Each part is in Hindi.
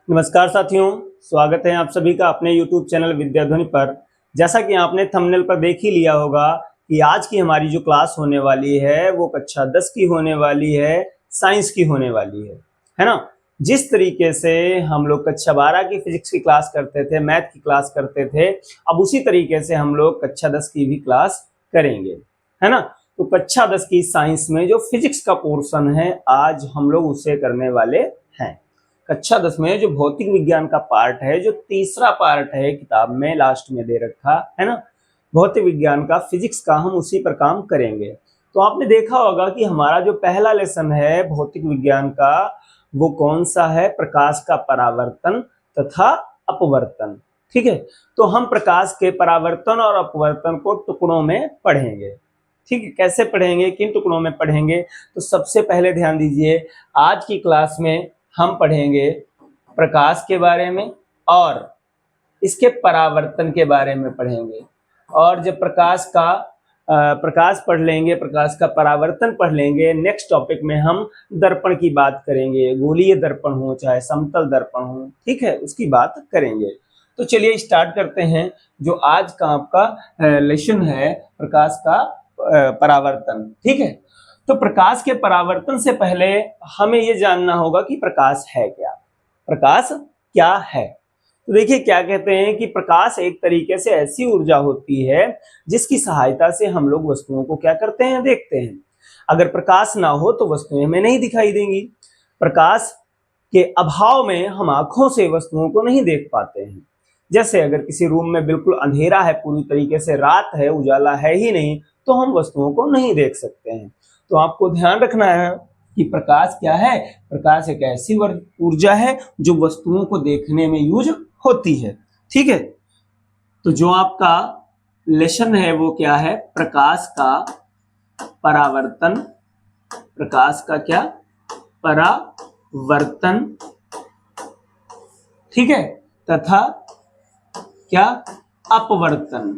नमस्कार साथियों, स्वागत है आप सभी का अपने YouTube चैनल विद्याध्वनि पर। जैसा कि आपने थंबनेल पर देख ही लिया होगा कि आज की हमारी जो क्लास होने वाली है वो कक्षा 10 की होने वाली है, साइंस की होने वाली है ना। जिस तरीके से हम लोग कक्षा 12 की फिजिक्स की क्लास करते थे, मैथ की क्लास करते थे, अब उसी तरीके से हम लोग कक्षा 10 की भी क्लास करेंगे, है ना। तो कक्षा 10 की साइंस में जो फिजिक्स का पोर्शन है आज हम लोग उसे करने वाले हैं। कक्षा 10 में जो भौतिक विज्ञान का पार्ट है, जो तीसरा पार्ट है किताब में लास्ट में दे रखा है ना, भौतिक विज्ञान का, फिजिक्स का, हम उसी पर काम करेंगे। तो आपने देखा होगा कि हमारा जो पहला लेसन है भौतिक विज्ञान का वो कौन सा है, प्रकाश का परावर्तन तथा अपवर्तन। ठीक है, तो हम प्रकाश के परावर्तन और अपवर्तन को टुकड़ों में पढ़ेंगे। ठीक है, कैसे पढ़ेंगे, किन टुकड़ों में पढ़ेंगे, तो सबसे पहले ध्यान दीजिए, आज की क्लास में हम पढ़ेंगे प्रकाश के बारे में और इसके परावर्तन के बारे में पढ़ेंगे। और जब प्रकाश पढ़ लेंगे, प्रकाश का परावर्तन पढ़ लेंगे, नेक्स्ट टॉपिक में हम दर्पण की बात करेंगे, गोलीय दर्पण हो चाहे समतल दर्पण हो, ठीक है, उसकी बात करेंगे। तो चलिए स्टार्ट करते हैं। जो आज का आपका लेसन है प्रकाश का परावर्तन। ठीक है, तो प्रकाश के परावर्तन से पहले हमें यह जानना होगा कि प्रकाश है क्या। प्रकाश क्या है, तो देखिए क्या कहते हैं कि प्रकाश एक तरीके से ऐसी ऊर्जा होती है जिसकी सहायता से हम लोग वस्तुओं को क्या करते हैं, देखते हैं। अगर प्रकाश ना हो तो वस्तुएं हमें नहीं दिखाई देंगी। प्रकाश के अभाव में हम आंखों से वस्तुओं को नहीं देख पाते हैं। जैसे अगर किसी रूम में बिल्कुल अंधेरा है, पूरी तरीके से रात है, उजाला है ही नहीं, तो हम वस्तुओं को नहीं देख सकते हैं। तो आपको ध्यान रखना है कि प्रकाश क्या है। प्रकाश एक ऐसी ऊर्जा है जो वस्तुओं को देखने में यूज होती है। ठीक है, तो जो आपका लेसन है वो क्या है, प्रकाश का परावर्तन, प्रकाश का क्या, परावर्तन, ठीक है, तथा क्या, अपवर्तन।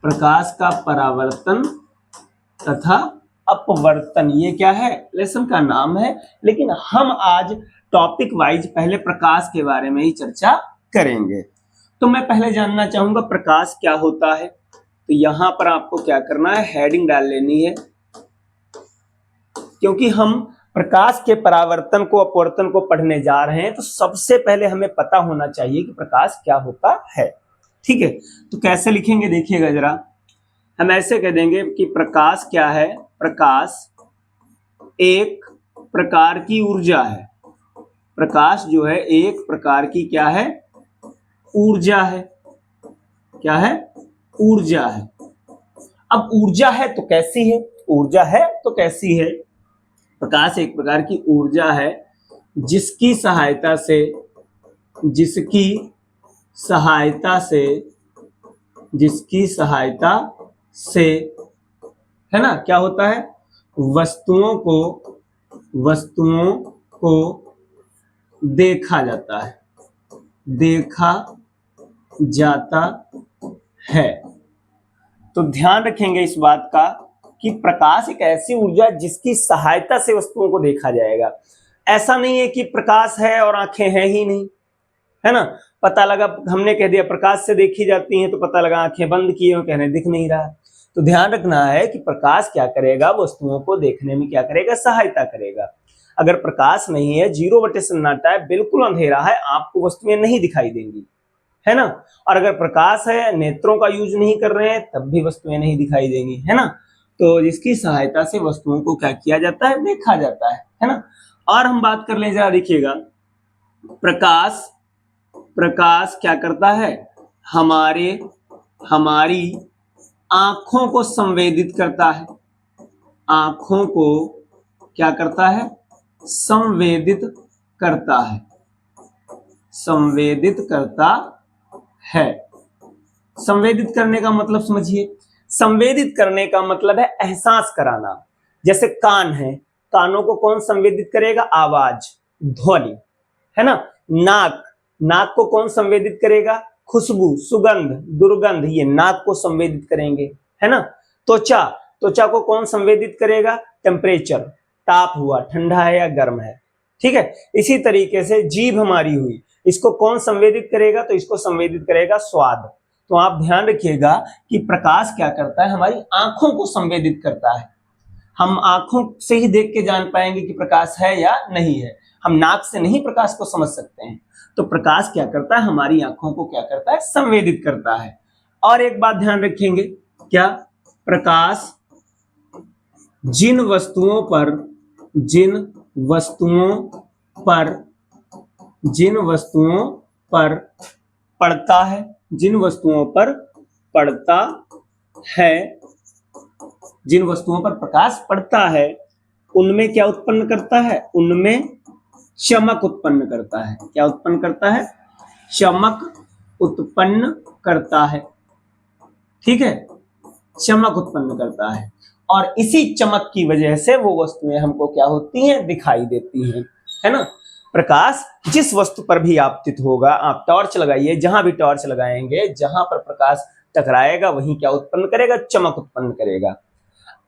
प्रकाश का परावर्तन तथा अपवर्तन, ये क्या है, लेसन का नाम है। लेकिन हम आज टॉपिक वाइज पहले प्रकाश के बारे में ही चर्चा करेंगे। तो मैं पहले जानना चाहूंगा प्रकाश क्या होता है। तो यहां पर आपको क्या करना है, हेडिंग डाल लेनी है, क्योंकि हम प्रकाश के परावर्तन को, अपवर्तन को पढ़ने जा रहे हैं। तो सबसे पहले हमें पता होना चाहिए कि प्रकाश क्या होता है। ठीक है, तो कैसे लिखेंगे देखिएगा जरा। हम ऐसे कह देंगे कि प्रकाश क्या है, प्रकाश एक प्रकार की ऊर्जा है। प्रकाश जो है एक प्रकार की क्या है, ऊर्जा है। क्या है, ऊर्जा है। अब ऊर्जा है तो कैसी है, ऊर्जा है तो कैसी है। प्रकाश एक प्रकार की ऊर्जा है जिसकी सहायता से है ना, क्या होता है, वस्तुओं को देखा जाता है। तो ध्यान रखेंगे इस बात का कि प्रकाश एक ऐसी ऊर्जा जिसकी सहायता से वस्तुओं को देखा जाएगा। ऐसा नहीं है कि प्रकाश है और आंखें हैं ही नहीं, है ना। पता लगा, हमने कह दिया प्रकाश से देखी जाती हैं, तो पता लगा आंखें बंद किए हो, कहने दिख नहीं रहा। तो ध्यान रखना है कि प्रकाश क्या करेगा, वस्तुओं को देखने में क्या करेगा, सहायता करेगा। अगर प्रकाश नहीं है, 0 सन्नाटा है, बिल्कुल अंधेरा है, आपको वस्तुएं नहीं दिखाई देंगी, है ना। और अगर प्रकाश है, नेत्रों का यूज नहीं कर रहे हैं, तब भी वस्तुएं नहीं दिखाई देंगी, है ना। तो जिसकी सहायता से वस्तुओं को क्या किया जाता है, देखा जाता है ना। और हम बात कर ले, जरा देखिएगा, प्रकाश क्या करता है, हमारी आंखों को संवेदित करता है। आंखों को क्या करता है, संवेदित करता है। संवेदित करने का मतलब समझिए। संवेदित करने का मतलब है एहसास कराना। जैसे कान है, कानों को कौन संवेदित करेगा, आवाज, ध्वनि, है ना। नाक को कौन संवेदित करेगा, खुशबू, सुगंध, दुर्गंध, ये नाक को संवेदित करेंगे, है ना। त्वचा को कौन संवेदित करेगा, टेम्परेचर, ताप हुआ, ठंडा है या गर्म है, ठीक है। इसी तरीके से जीभ हमारी हुई, इसको कौन संवेदित करेगा? तो इसको संवेदित करेगा स्वाद। तो आप ध्यान रखिएगा कि प्रकाश क्या करता है, हमारी आंखों को संवेदित करता है। हम आंखों से ही देख के जान पाएंगे कि प्रकाश है या नहीं है, हम नाक से नहीं प्रकाश को समझ सकते हैं। तो प्रकाश क्या करता है, हमारी आंखों को क्या करता है, संवेदित करता है। और एक बात ध्यान रखेंगे, क्या? प्रकाश जिन वस्तुओं पर पड़ता है, जिन वस्तुओं पर पड़ता है, जिन वस्तुओं पर प्रकाश पड़ता है, उनमें क्या उत्पन्न करता है? उनमें चमक उत्पन्न करता है। क्या उत्पन्न करता है? चमक उत्पन्न करता है। ठीक है, चमक उत्पन्न करता है। और इसी चमक की वजह से वो वस्तुएं हमको क्या होती हैं, दिखाई देती हैं, है ना। प्रकाश जिस वस्तु पर भी आपतित होगा, आप टॉर्च लगाइए, जहां भी टॉर्च लगाएंगे, जहां पर प्रकाश टकराएगा वहीं क्या उत्पन्न करेगा? चमक उत्पन्न करेगा।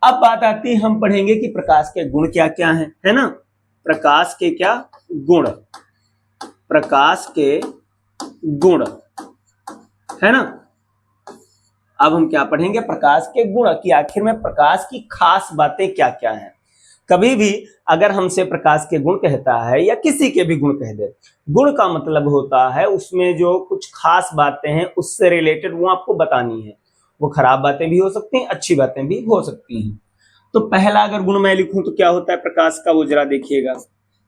अब बात आती है, हम पढ़ेंगे कि प्रकाश के गुण क्या क्या हैं, है ना। प्रकाश के क्या गुण, प्रकाश के गुण, है ना। अब हम क्या पढ़ेंगे? प्रकाश के गुण, कि आखिर में प्रकाश की खास बातें क्या क्या हैं। कभी भी अगर हमसे प्रकाश के गुण कहता है या किसी के भी गुण कह दे, गुण का मतलब होता है उसमें जो कुछ खास बातें हैं उससे रिलेटेड वो आपको बतानी है। वो खराब बातें भी हो सकती हैं, अच्छी बातें भी हो सकती हैं। तो पहला अगर गुण मैं लिखूं तो क्या होता है प्रकाश का, वो जरा देखिएगा।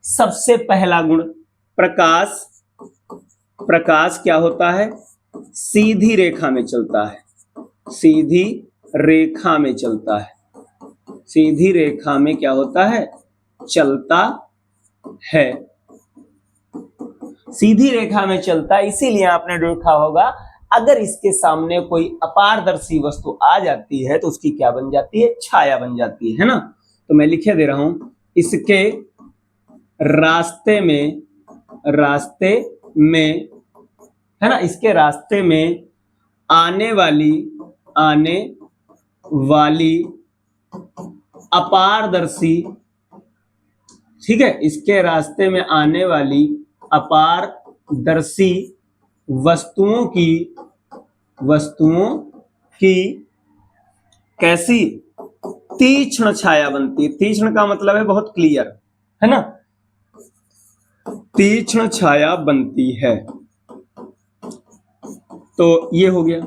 सबसे पहला गुण, प्रकाश क्या होता है? सीधी रेखा में चलता है, सीधी रेखा में चलता है, सीधी रेखा में क्या होता है? चलता है। सीधी रेखा में चलता है, इसीलिए आपने देखा होगा अगर इसके सामने कोई अपारदर्शी वस्तु आ जाती है तो उसकी क्या बन जाती है? छाया बन जाती है ना। तो मैं लिखे दे रहा हूं, इसके रास्ते में, है ना, इसके रास्ते में आने वाली अपारदर्शी, ठीक है, इसके रास्ते में आने वाली अपारदर्शी वस्तुओं की कैसी? तीक्ष्ण छाया बनती है। तीक्ष्ण का मतलब है बहुत क्लियर, है ना, तीक्ष्ण छाया बनती है। तो ये हो गया।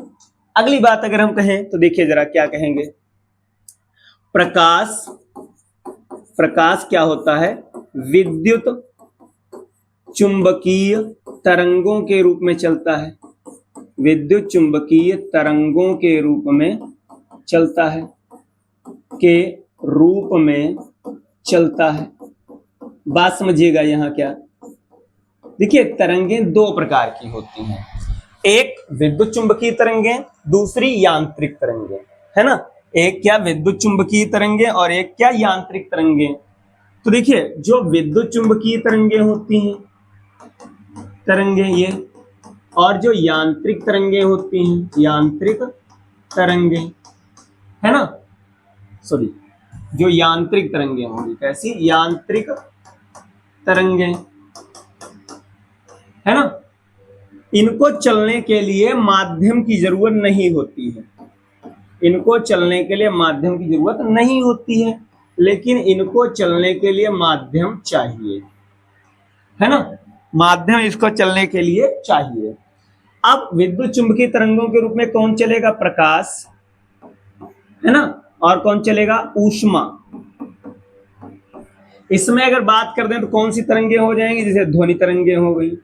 अगली बात अगर हम कहें तो देखिए जरा क्या कहेंगे। प्रकाश क्या होता है? विद्युत चुंबकीय तरंगों के रूप में चलता है, विद्युत चुंबकीय तरंगों के रूप में चलता है, के रूप में चलता है। बात समझिएगा यहां क्या, देखिए तरंगें दो प्रकार की होती हैं, एक विद्युत चुंबकीय तरंगें, दूसरी यांत्रिक तरंगें, है ना। एक क्या विद्युत चुंबकीय तरंगें और एक क्या यांत्रिक तरंगें। तो देखिए जो विद्युत चुंबकीय तरंगें होती हैं, तरंगें ये, और जो यांत्रिक तरंगें होती हैं, यांत्रिक तरंगें, है ना, सॉरी, जो यांत्रिक तरंगें होंगी, कैसी? यांत्रिक तरंगें, है ना। इनको चलने के लिए माध्यम की जरूरत नहीं होती है, इनको चलने के लिए माध्यम की जरूरत नहीं होती है, लेकिन इनको चलने के लिए माध्यम चाहिए, है ना, माध्यम इसको चलने के लिए चाहिए। अब विद्युत चुंबकीय तरंगों के रूप में कौन चलेगा? प्रकाश, है ना, और कौन चलेगा? ऊष्मा। इसमें अगर बात कर दें तो कौन सी तरंगें हो जाएंगी? जैसे ध्वनि तरंगें हो गई।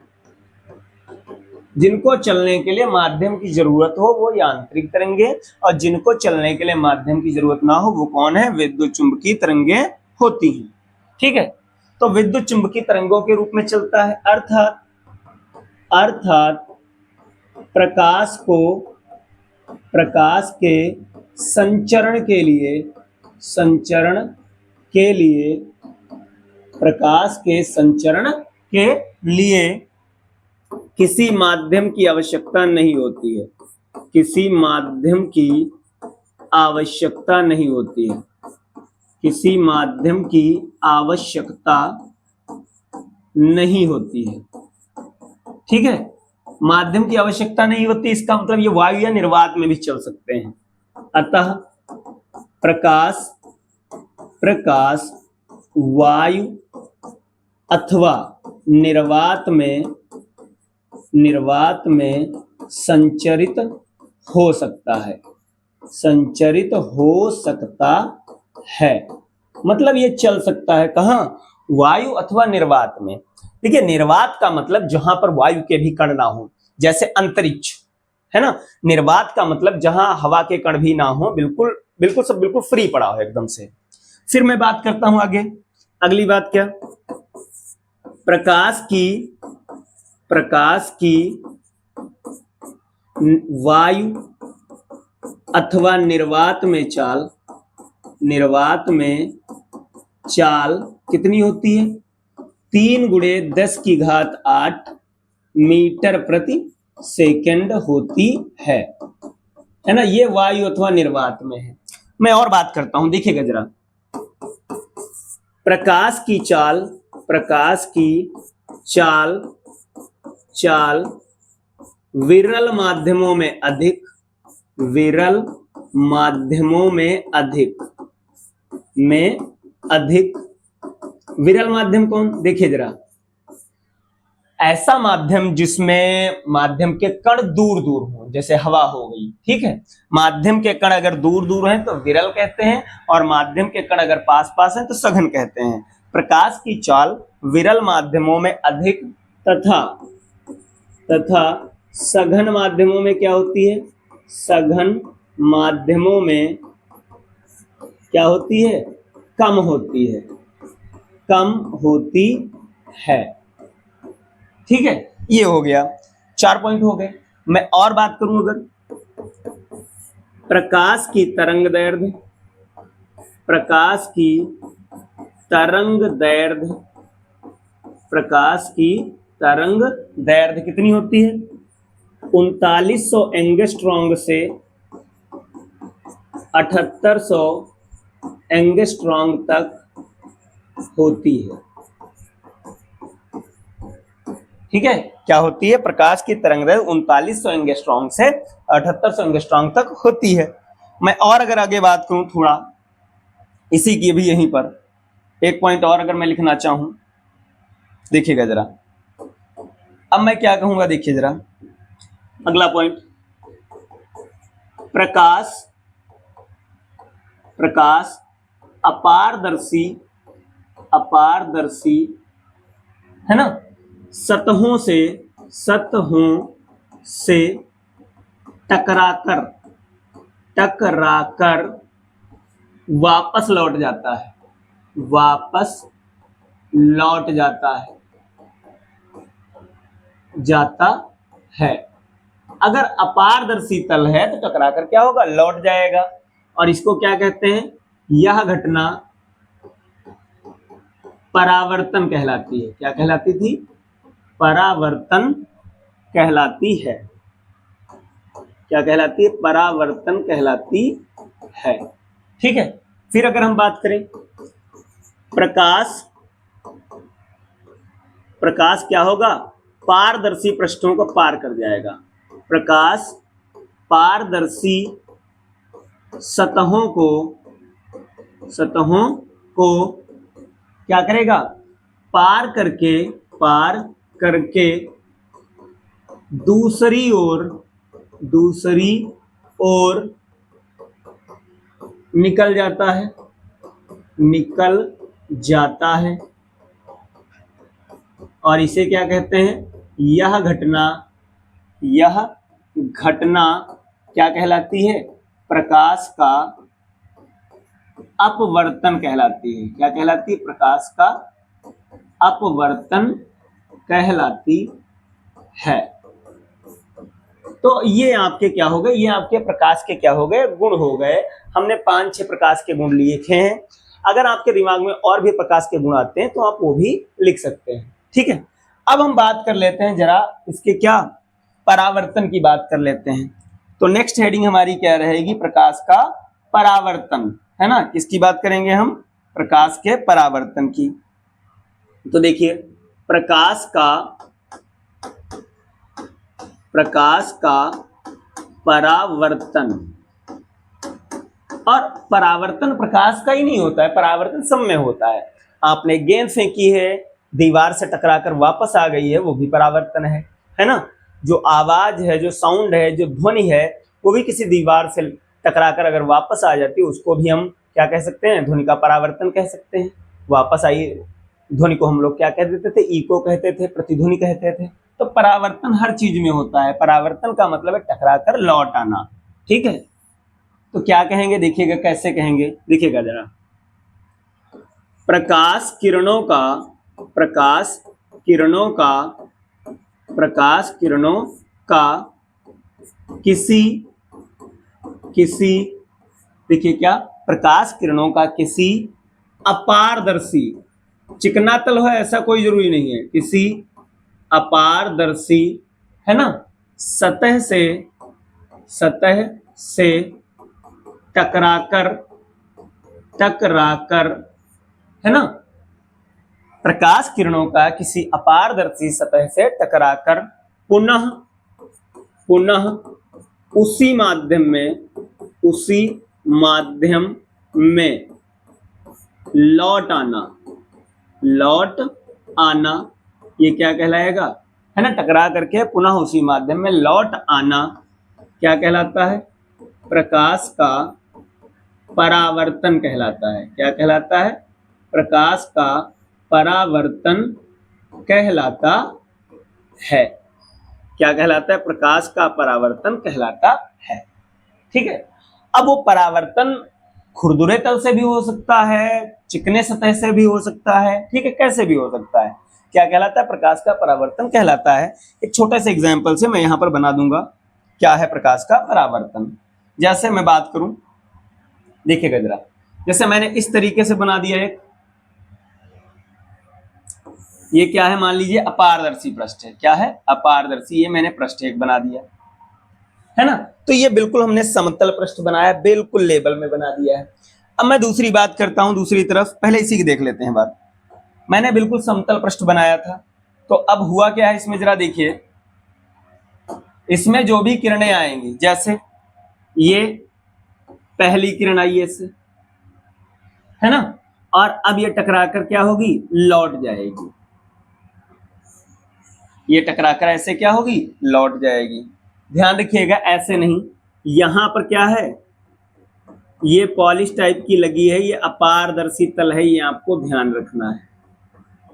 जिनको चलने के लिए माध्यम की जरूरत हो वो यांत्रिक तरंगें, और जिनको चलने के लिए माध्यम की जरूरत ना हो वो कौन है? विद्युत चुंबकीय तरंगें होती हैं। ठीक है, तो विद्युत चुंबकीय तरंगों के रूप में चलता है, अर्थात प्रकाश के संचरण के लिए, प्रकाश के संचरण के लिए किसी माध्यम की आवश्यकता नहीं होती है, किसी माध्यम की आवश्यकता नहीं होती है, किसी माध्यम की आवश्यकता नहीं होती है। ठीक है, माध्यम की आवश्यकता नहीं होती, इसका मतलब ये वायु या निर्वात में भी चल सकते हैं। अतः प्रकाश वायु अथवा निर्वात में संचरित हो सकता है, संचरित हो सकता है। मतलब ये चल सकता है कहाँ? वायु अथवा निर्वात में। देखिए, निर्वात का मतलब जहां पर वायु के भी कण ना हो, जैसे अंतरिक्ष है ना। निर्वात का मतलब जहां हवा के कण भी ना हो, बिल्कुल बिल्कुल सब बिल्कुल फ्री पड़ा हो एकदम से। फिर मैं बात करता हूं आगे, अगली बात क्या? प्रकाश की वायु अथवा निर्वात में चाल कितनी होती है? 3 × 10⁸ मीटर प्रति सेकंड होती है ना। ये वायु अथवा निर्वात में है। मैं और बात करता हूं, देखिएगा जरा। प्रकाश की चाल विरल माध्यमों में अधिक, विरल माध्यम कौन? देखिए जरा, ऐसा माध्यम जिसमें माध्यम के कण दूर दूर हो, जैसे हवा हो गई। ठीक है, माध्यम के कण अगर दूर दूर हैं तो विरल कहते हैं, और माध्यम के कण अगर पास पास हैं तो सघन कहते हैं। प्रकाश की चाल विरल माध्यमों में अधिक तथा सघन माध्यमों में क्या होती है? सघन माध्यमों में क्या होती है? कम होती है। ठीक है, ये हो गया, 4 पॉइंट हो गए। मैं और बात करूं, अगर प्रकाश की तरंग दैर्ध्य कितनी होती है? 3900 एंगस्ट्रॉन्ग से 7800 एंगस्ट्रॉन्ग तक होती है। ठीक है, क्या होती है? प्रकाश की तरंगदैर्घ्य 3900 एंगस्ट्रॉन्ग से 7800 एंगस्ट्रॉन्ग तक होती है। मैं और अगर आगे बात करूं थोड़ा इसी की भी, यहीं पर एक पॉइंट और अगर मैं लिखना चाहूं, देखिएगा जरा। अब मैं क्या कहूंगा, देखिए जरा अगला पॉइंट। प्रकाश अपारदर्शी है ना, सतहों से टकराकर वापस लौट जाता है। अगर अपारदर्शी तल है तो टकराकर क्या होगा? लौट जाएगा। और इसको क्या कहते हैं? यह घटना परावर्तन कहलाती है। क्या कहलाती थी? परावर्तन कहलाती है। क्या कहलाती है? परावर्तन कहलाती है। ठीक है, फिर अगर हम बात करें, प्रकाश क्या होगा? पारदर्शी पृष्ठों को पार कर जाएगा। प्रकाश पारदर्शी सतहों को क्या करेगा? पार करके दूसरी ओर निकल जाता है। और इसे क्या कहते हैं? यह घटना क्या कहलाती है? प्रकाश का अपवर्तन कहलाती है। क्या कहलाती है? प्रकाश का अपवर्तन कहलाती है। तो ये आपके क्या हो गए? ये आपके प्रकाश के क्या हो गए? गुण हो गए। हमने 5-6 प्रकाश के गुण लिखे हैं। अगर आपके दिमाग में और भी प्रकाश के गुण आते हैं तो आप वो भी लिख सकते हैं। ठीक है, अब हम बात कर लेते हैं जरा इसके क्या, परावर्तन की बात कर लेते हैं। तो नेक्स्ट हेडिंग हमारी क्या रहेगी? प्रकाश का परावर्तन, है ना। किसकी बात करेंगे हम? प्रकाश के परावर्तन की। तो देखिए, प्रकाश का परावर्तन। और परावर्तन प्रकाश का ही नहीं होता है, परावर्तन सब में होता है। आपने गेंद फेंकी है, दीवार से टकराकर वापस आ गई है, वो भी परावर्तन है ना। जो आवाज है, जो साउंड है, जो ध्वनि है, वो भी किसी दीवार से टकराकर अगर वापस आ जाती है, उसको भी हम क्या कह सकते हैं, ध्वनि का परावर्तन कह सकते हैं। वापस आई ध्वनि को हम लोग क्या कह देते थे, इको कहते थे, प्रतिध्वनि कहते थे। तो परावर्तन हर चीज में होता है। परावर्तन का मतलब है टकराकर लौट आना। ठीक है, तो क्या कहेंगे देखिएगा, कैसे कहेंगे देखिएगा जरा। प्रकाश किरणों का किसी देखिए क्या, प्रकाश किरणों का किसी अपारदर्शी, चिकना तल हो ऐसा कोई जरूरी नहीं है, किसी अपारदर्शी है ना, सतह से टकराकर है ना, प्रकाश किरणों का किसी अपारदर्शी सतह से टकराकर पुनः उसी माध्यम में लौट आना, ये क्या कहलाएगा, है ना, टकरा करके पुनः उसी माध्यम में लौट आना क्या कहलाता है, प्रकाश का परावर्तन कहलाता है। क्या कहलाता है, प्रकाश का परावर्तन कहलाता है। क्या कहलाता है, प्रकाश का परावर्तन कहलाता है। ठीक है, अब वो परावर्तन खुरदुरे तल से भी हो सकता है, चिकने सतह से भी हो सकता है। ठीक है, कैसे भी हो सकता है। क्या कहलाता है, प्रकाश का परावर्तन कहलाता है। एक छोटे से एग्जाम्पल से मैं यहां पर बना दूंगा क्या है प्रकाश का परावर्तन। जैसे मैं बात करूं, देखिएगा जरा, जैसे मैंने इस तरीके से बना दिया एक, ये क्या है, मान लीजिए अपारदर्शी पृष्ठ है। क्या है, अपारदर्शी, ये मैंने पृष्ठ एक बना दिया है ना। तो ये बिल्कुल हमने समतल पृष्ठ बनाया, बिल्कुल लेवल में बना दिया है। अब मैं दूसरी बात करता हूं, दूसरी तरफ, पहले इसी की देख लेते हैं बात। मैंने बिल्कुल समतल पृष्ठ बनाया था, तो अब हुआ क्या है इसमें, जरा देखिए, इसमें जो भी किरणें आएंगी, जैसे ये पहली किरण आई इससे, है ना, और अब ये टकराकर क्या होगी, लौट जाएगी। ये टकराकर ऐसे क्या होगी, लौट जाएगी। ध्यान रखिएगा, ऐसे नहीं, यहां पर क्या है, ये पॉलिश टाइप की लगी है, ये अपारदर्शी तल है, ये आपको ध्यान रखना है।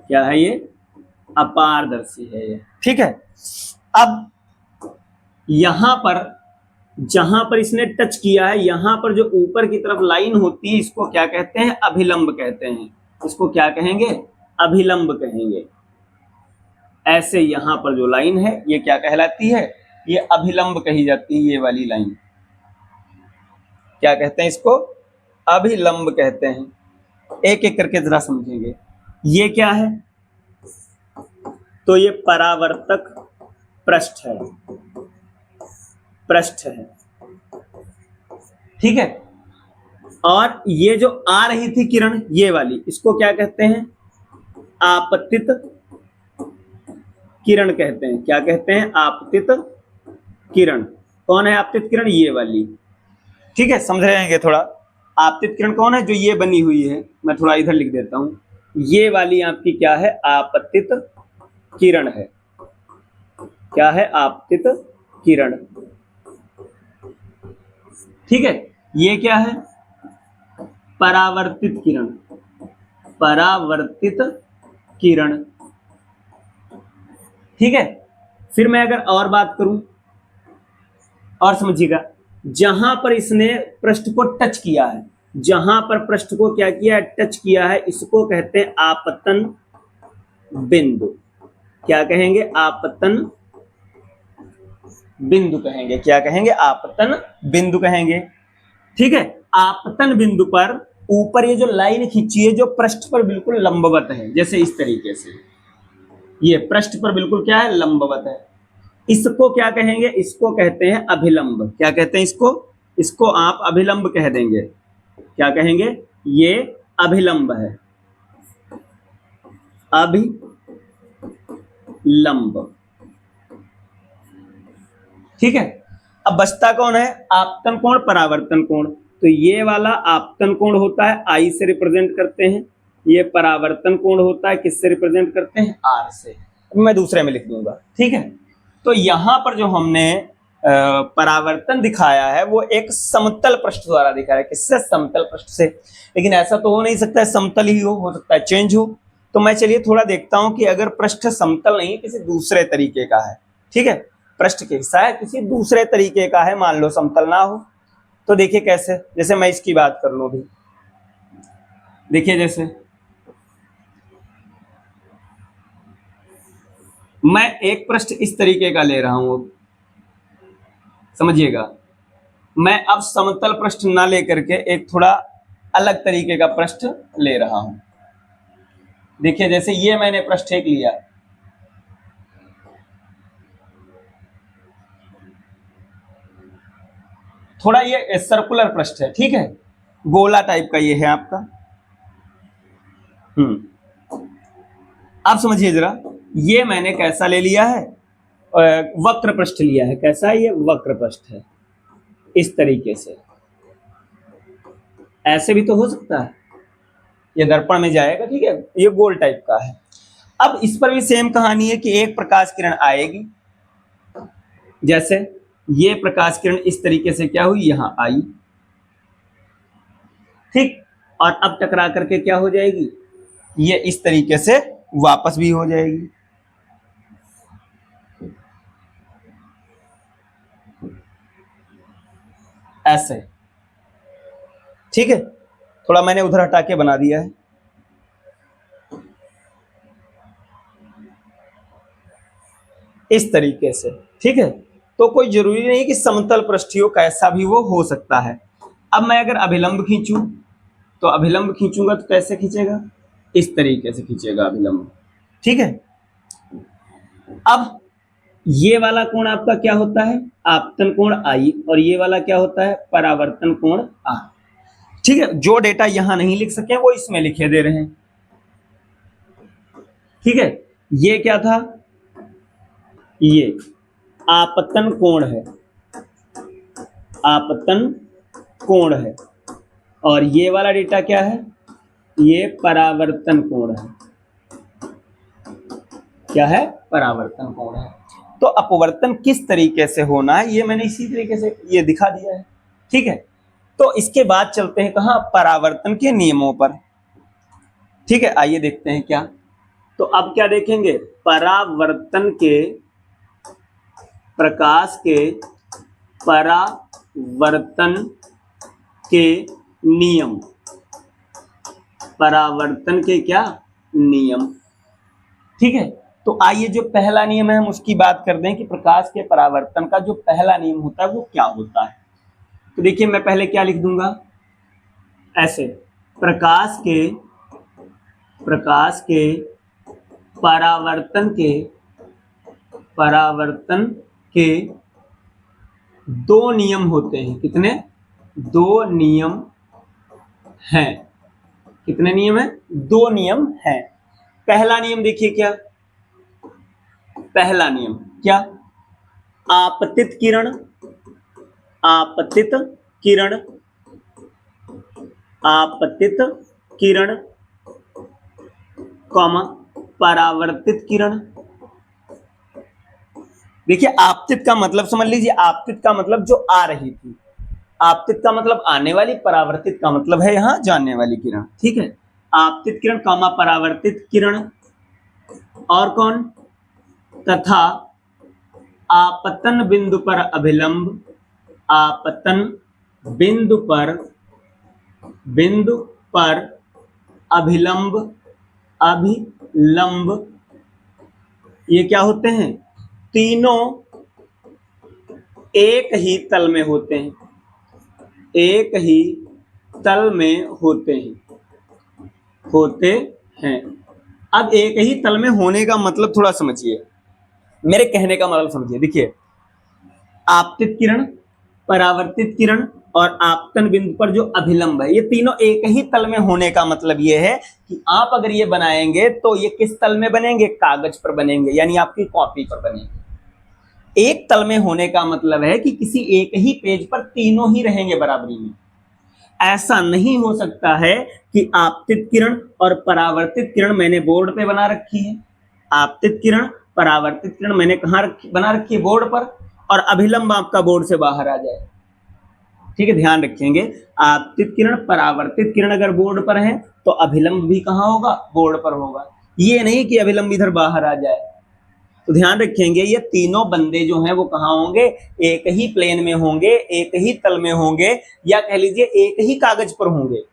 क्या है, ये अपारदर्शी है ये। ठीक है, अब यहां पर जहां पर इसने टच किया है, यहां पर जो ऊपर की तरफ लाइन होती है, इसको क्या कहते हैं, अभिलंब कहते हैं। इसको क्या कहेंगे, अभिलंब कहेंगे। ऐसे यहां पर जो लाइन है, ये क्या कहलाती है, ये अभिलंब कही जाती है। ये वाली लाइन क्या कहते हैं, इसको अभिलंब कहते हैं। एक एक करके जरा समझेंगे। ये क्या है, तो ये परावर्तक पृष्ठ है, ठीक है। और ये जो आ रही थी किरण, ये वाली, इसको क्या कहते हैं, आपतित किरण कहते हैं। क्या कहते हैं, आपतित किरण। कौन है आपतित किरण, ये वाली। ठीक है, समझ रहेंगे थोड़ा। आपतित किरण कौन है, जो ये बनी हुई है, मैं थोड़ा इधर लिख देता हूं, ये वाली आपकी क्या है, आपतित किरण है। क्या है, आपतित किरण। ठीक है, ये क्या है, परावर्तित किरण, परावर्तित किरण। ठीक है, फिर मैं अगर और बात करूं, और समझिएगा, जहां पर इसने पृष्ठ को टच किया है, जहां पर पृष्ठ को क्या किया है, टच किया है, इसको कहते हैं आपतन बिंदु। क्या कहेंगे, आपतन बिंदु कहेंगे। क्या कहेंगे, आपतन बिंदु कहेंगे। ठीक है, आपतन बिंदु पर ऊपर ये जो लाइन खींची है, जो पृष्ठ पर बिल्कुल लंबवत है, जैसे इस तरीके से, ये पृष्ठ पर बिल्कुल क्या है, लंबवत है, इसको क्या कहेंगे, इसको कहते हैं अभिलंब। क्या कहते हैं इसको, इसको आप अभिलंब कह देंगे। क्या कहेंगे, ये अभिलंब है, अभिलंब लंब। ठीक है, अब बचता कौन है? आपतन कोण, परावर्तन कोण। तो ये वाला आपतन कोण होता है, आई से रिप्रेजेंट करते हैं। ये परावर्तन कोण होता है, किससे रिप्रेजेंट करते हैं? आर से। मैं दूसरे में लिख दूंगा। ठीक है, तो यहां पर जो हमने परावर्तन दिखाया है वो एक समतल पृष्ठ द्वारा दिखाया है। किससे? समतल पृष्ठ से। लेकिन ऐसा तो हो नहीं सकता है समतल ही हो सकता है चेंज हो। तो मैं चलिए थोड़ा देखता हूं कि अगर पृष्ठ समतल नहीं, किसी दूसरे तरीके का है, ठीक है, पृष्ठ के हिस्सा है किसी दूसरे तरीके का है, मान लो समतल ना हो, तो देखिए कैसे। जैसे मैं इसकी बात कर लूं भी, देखिए जैसे मैं एक पृष्ठ इस तरीके का ले रहा हूं, समझिएगा। मैं अब समतल पृष्ठ ना लेकर के एक थोड़ा अलग तरीके का पृष्ठ ले रहा हूं। देखिए जैसे ये मैंने पृष्ठ एक लिया, थोड़ा ये सर्कुलर पृष्ठ है, ठीक है, गोला टाइप का ये है आपका। अब समझिए जरा, ये मैंने कैसा ले लिया है? वक्र पृष्ठ लिया है। कैसा है ये? वक्र पृष्ठ है, इस तरीके से। ऐसे भी तो हो सकता है, ये दर्पण में जाएगा, ठीक है, ये गोल टाइप का है। अब इस पर भी सेम कहानी है कि एक प्रकाश किरण आएगी, जैसे ये प्रकाश किरण इस तरीके से क्या हुई, यहां आई, ठीक, और अब टकरा करके क्या हो जाएगी, ये इस तरीके से वापस भी हो जाएगी। ऐसे, ठीक है, थोड़ा मैंने उधर हटा के बना दिया है। इस तरीके से, ठीक है। तो कोई जरूरी नहीं कि समतल पृष्ठ हो, कैसा भी वो हो सकता है। अब मैं अगर अभिलंब खींचूं, तो अभिलंब खींचूंगा तो कैसे खींचेगा? इस तरीके से खींचेगा अभिलंब, ठीक है। अब ये वाला कोण आपका क्या होता है? आपतन कोण आई, और ये वाला क्या होता है? परावर्तन कोण आर। ठीक है, जो डेटा यहां नहीं लिख सके वो इसमें लिखे दे रहे हैं, ठीक है। ये क्या था? ये आपतन कोण है, आपतन कोण है, और ये वाला डेटा क्या है? ये परावर्तन कोण है। क्या है? परावर्तन कोण है। तो अपवर्तन किस तरीके से होना है ये मैंने इसी तरीके से ये दिखा दिया है, ठीक है। तो इसके बाद चलते हैं कहां? परावर्तन के नियमों पर, ठीक है। आइए देखते हैं क्या। तो अब क्या देखेंगे? परावर्तन के, प्रकाश के परावर्तन के नियम, परावर्तन के क्या नियम, ठीक है। तो आइए जो पहला नियम है हम उसकी बात कर दें कि प्रकाश के परावर्तन का जो पहला नियम होता है वो क्या होता है। तो देखिए मैं पहले क्या लिख दूंगा, ऐसे, प्रकाश के परावर्तन के दो नियम होते हैं। कितने? दो नियम हैं। कितने नियम हैं? दो नियम हैं। पहला नियम देखिए क्या, पहला नियम क्या? आपतित किरण, आपतित किरण, आपतित किरण, कॉमा परावर्तित किरण। देखिए आपतित का मतलब समझ लीजिए, आपतित का मतलब जो आ रही थी, आपतित का मतलब आने वाली, परावर्तित का मतलब है यहां जाने वाली किरण, ठीक है। आपतित किरण कॉमा परावर्तित किरण, और कौन? तथा आपतन बिंदु पर अभिलंब, आपतन बिंदु पर अभिलंब, अभिलंब, ये क्या होते हैं? तीनों एक ही तल में होते हैं, एक ही तल में होते हैं। अब एक ही तल में होने का मतलब थोड़ा समझिए, मेरे कहने का मतलब समझिए। देखिए आपतित किरण, परावर्तित किरण और आपतन बिंदु पर जो अभिलंब है, ये तीनों एक ही तल में होने का मतलब ये है कि आप अगर ये बनाएंगे तो ये किस तल में बनेंगे, कागज पर बनेंगे, यानी आपकी कॉपी पर बनेंगे। एक तल में होने का मतलब है कि किसी एक ही पेज पर तीनों ही रहेंगे बराबरी में। ऐसा नहीं हो सकता है कि आपतित किरण और परावर्तित किरण मैंने बोर्ड पे बना रखी है, आपतित किरण परावर्तित किरण मैंने कहाँ बना रखी है, बोर्ड पर, और अभिलंब आपका बोर्ड से बाहर आ जाए। ठीक है, ध्यान रखेंगे, आपतित किरण परावर्तित किरण अगर बोर्ड पर है तो अभिलंब भी कहाँ होगा, बोर्ड पर होगा। ये नहीं कि अभिलंब इधर बाहर आ जाए। तो ध्यान रखेंगे, ये तीनों बंदे जो हैं वो कहाँ होंगे, एक ही प्लेन में होंगे, एक ही तल में होंगे, या कह लीजिए एक ही कागज पर होंगे।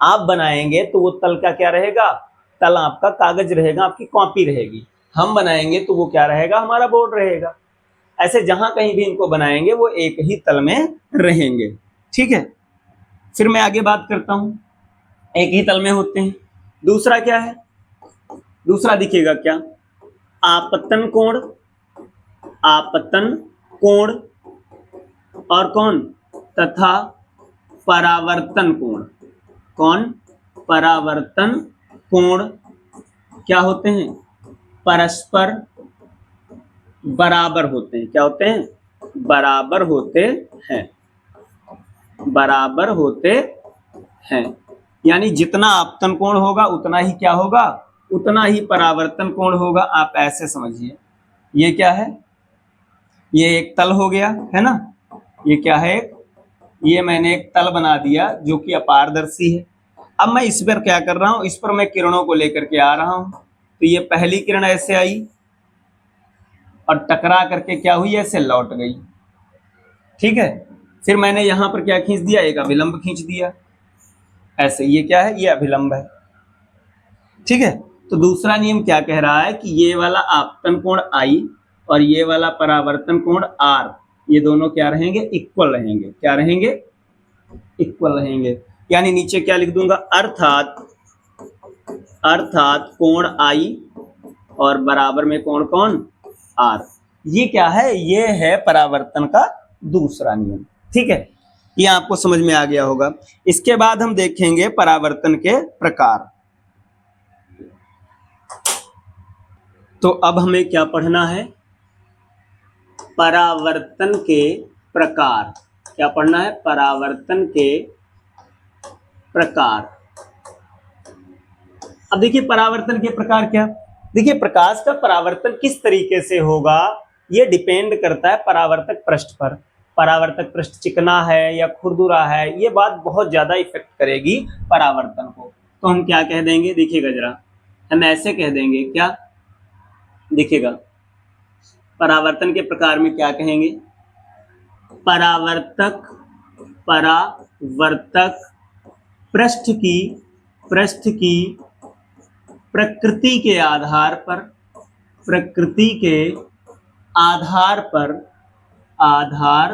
आप बनाएंगे तो वो तल का क्या रहेगा, तल आपका कागज रहेगा, आपकी कॉपी रहेगी। हम बनाएंगे तो वो क्या रहेगा, हमारा बोर्ड रहेगा। ऐसे जहां कहीं भी इनको बनाएंगे वो एक ही तल में रहेंगे। ठीक है, फिर मैं आगे बात करता हूं, एक ही तल में होते हैं। दूसरा क्या है, दूसरा दिखेगा क्या, आपतन कोण, आपतन कोण, और कौन, तथा परावर्तन कोण। कौन, परावर्तन कोण क्या होते हैं, परस्पर बराबर होते हैं। क्या होते हैं, बराबर होते हैं, बराबर होते हैं। यानी जितना आपतन कोण होगा उतना ही क्या होगा, उतना ही परावर्तन कोण होगा। आप ऐसे समझिए, ये क्या है, ये एक तल हो गया है ना, ये क्या है, ये मैंने एक तल बना दिया जो कि अपारदर्शी है। अब मैं इस पर क्या कर रहा हूं, इस पर मैं किरणों को लेकर के आ रहा हूं। तो ये पहली किरण ऐसे आई और टकरा करके क्या हुई, ऐसे लौट गई। ठीक है, फिर मैंने यहां पर क्या खींच दिया, एक अभिलंब खींच दिया ऐसे, ये क्या है, ये अभिलंब है। ठीक है, तो दूसरा नियम क्या कह रहा है कि ये वाला आपतन कोण आई और ये वाला परावर्तन कोण आर, ये दोनों क्या रहेंगे, इक्वल रहेंगे। क्या रहेंगे, इक्वल रहेंगे। यानी नीचे क्या लिख दूंगा, अर्थात, अर्थात कोण आई और बराबर में कोण कौन, आर। ये क्या है, ये है परावर्तन का दूसरा नियम। ठीक है, ये आपको समझ में आ गया होगा। इसके बाद हम देखेंगे परावर्तन के प्रकार। तो अब हमें क्या पढ़ना है, परावर्तन के प्रकार। क्या पढ़ना है, परावर्तन के प्रकार। अब देखिए परावर्तन के प्रकार क्या, देखिए प्रकाश का परावर्तन किस तरीके से होगा, ये डिपेंड करता है परावर्तक पृष्ठ पर। परावर्तक पृष्ठ चिकना है या खुरदुरा है, ये बात बहुत ज्यादा इफेक्ट करेगी परावर्तन को। तो हम क्या कह देंगे, देखिएगा जरा, हम ऐसे कह देंगे, क्या देखिएगा, परावर्तन के प्रकार में क्या कहेंगे, परावर्तक, परावर्तक पृष्ठ की प्रकृति के आधार पर, प्रकृति के आधार पर, आधार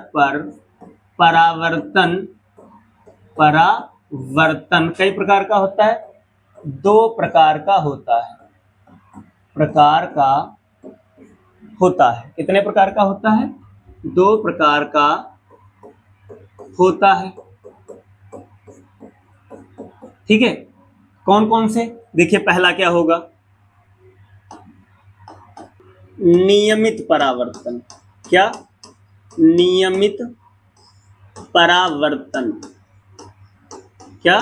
पर परावर्तन कई प्रकार का होता है, दो प्रकार का होता है, प्रकार का होता है। कितने प्रकार का होता है, दो प्रकार का होता है। ठीक है, कौन कौन से, देखिए पहला क्या होगा, नियमित परावर्तन। क्या, नियमित परावर्तन। क्या,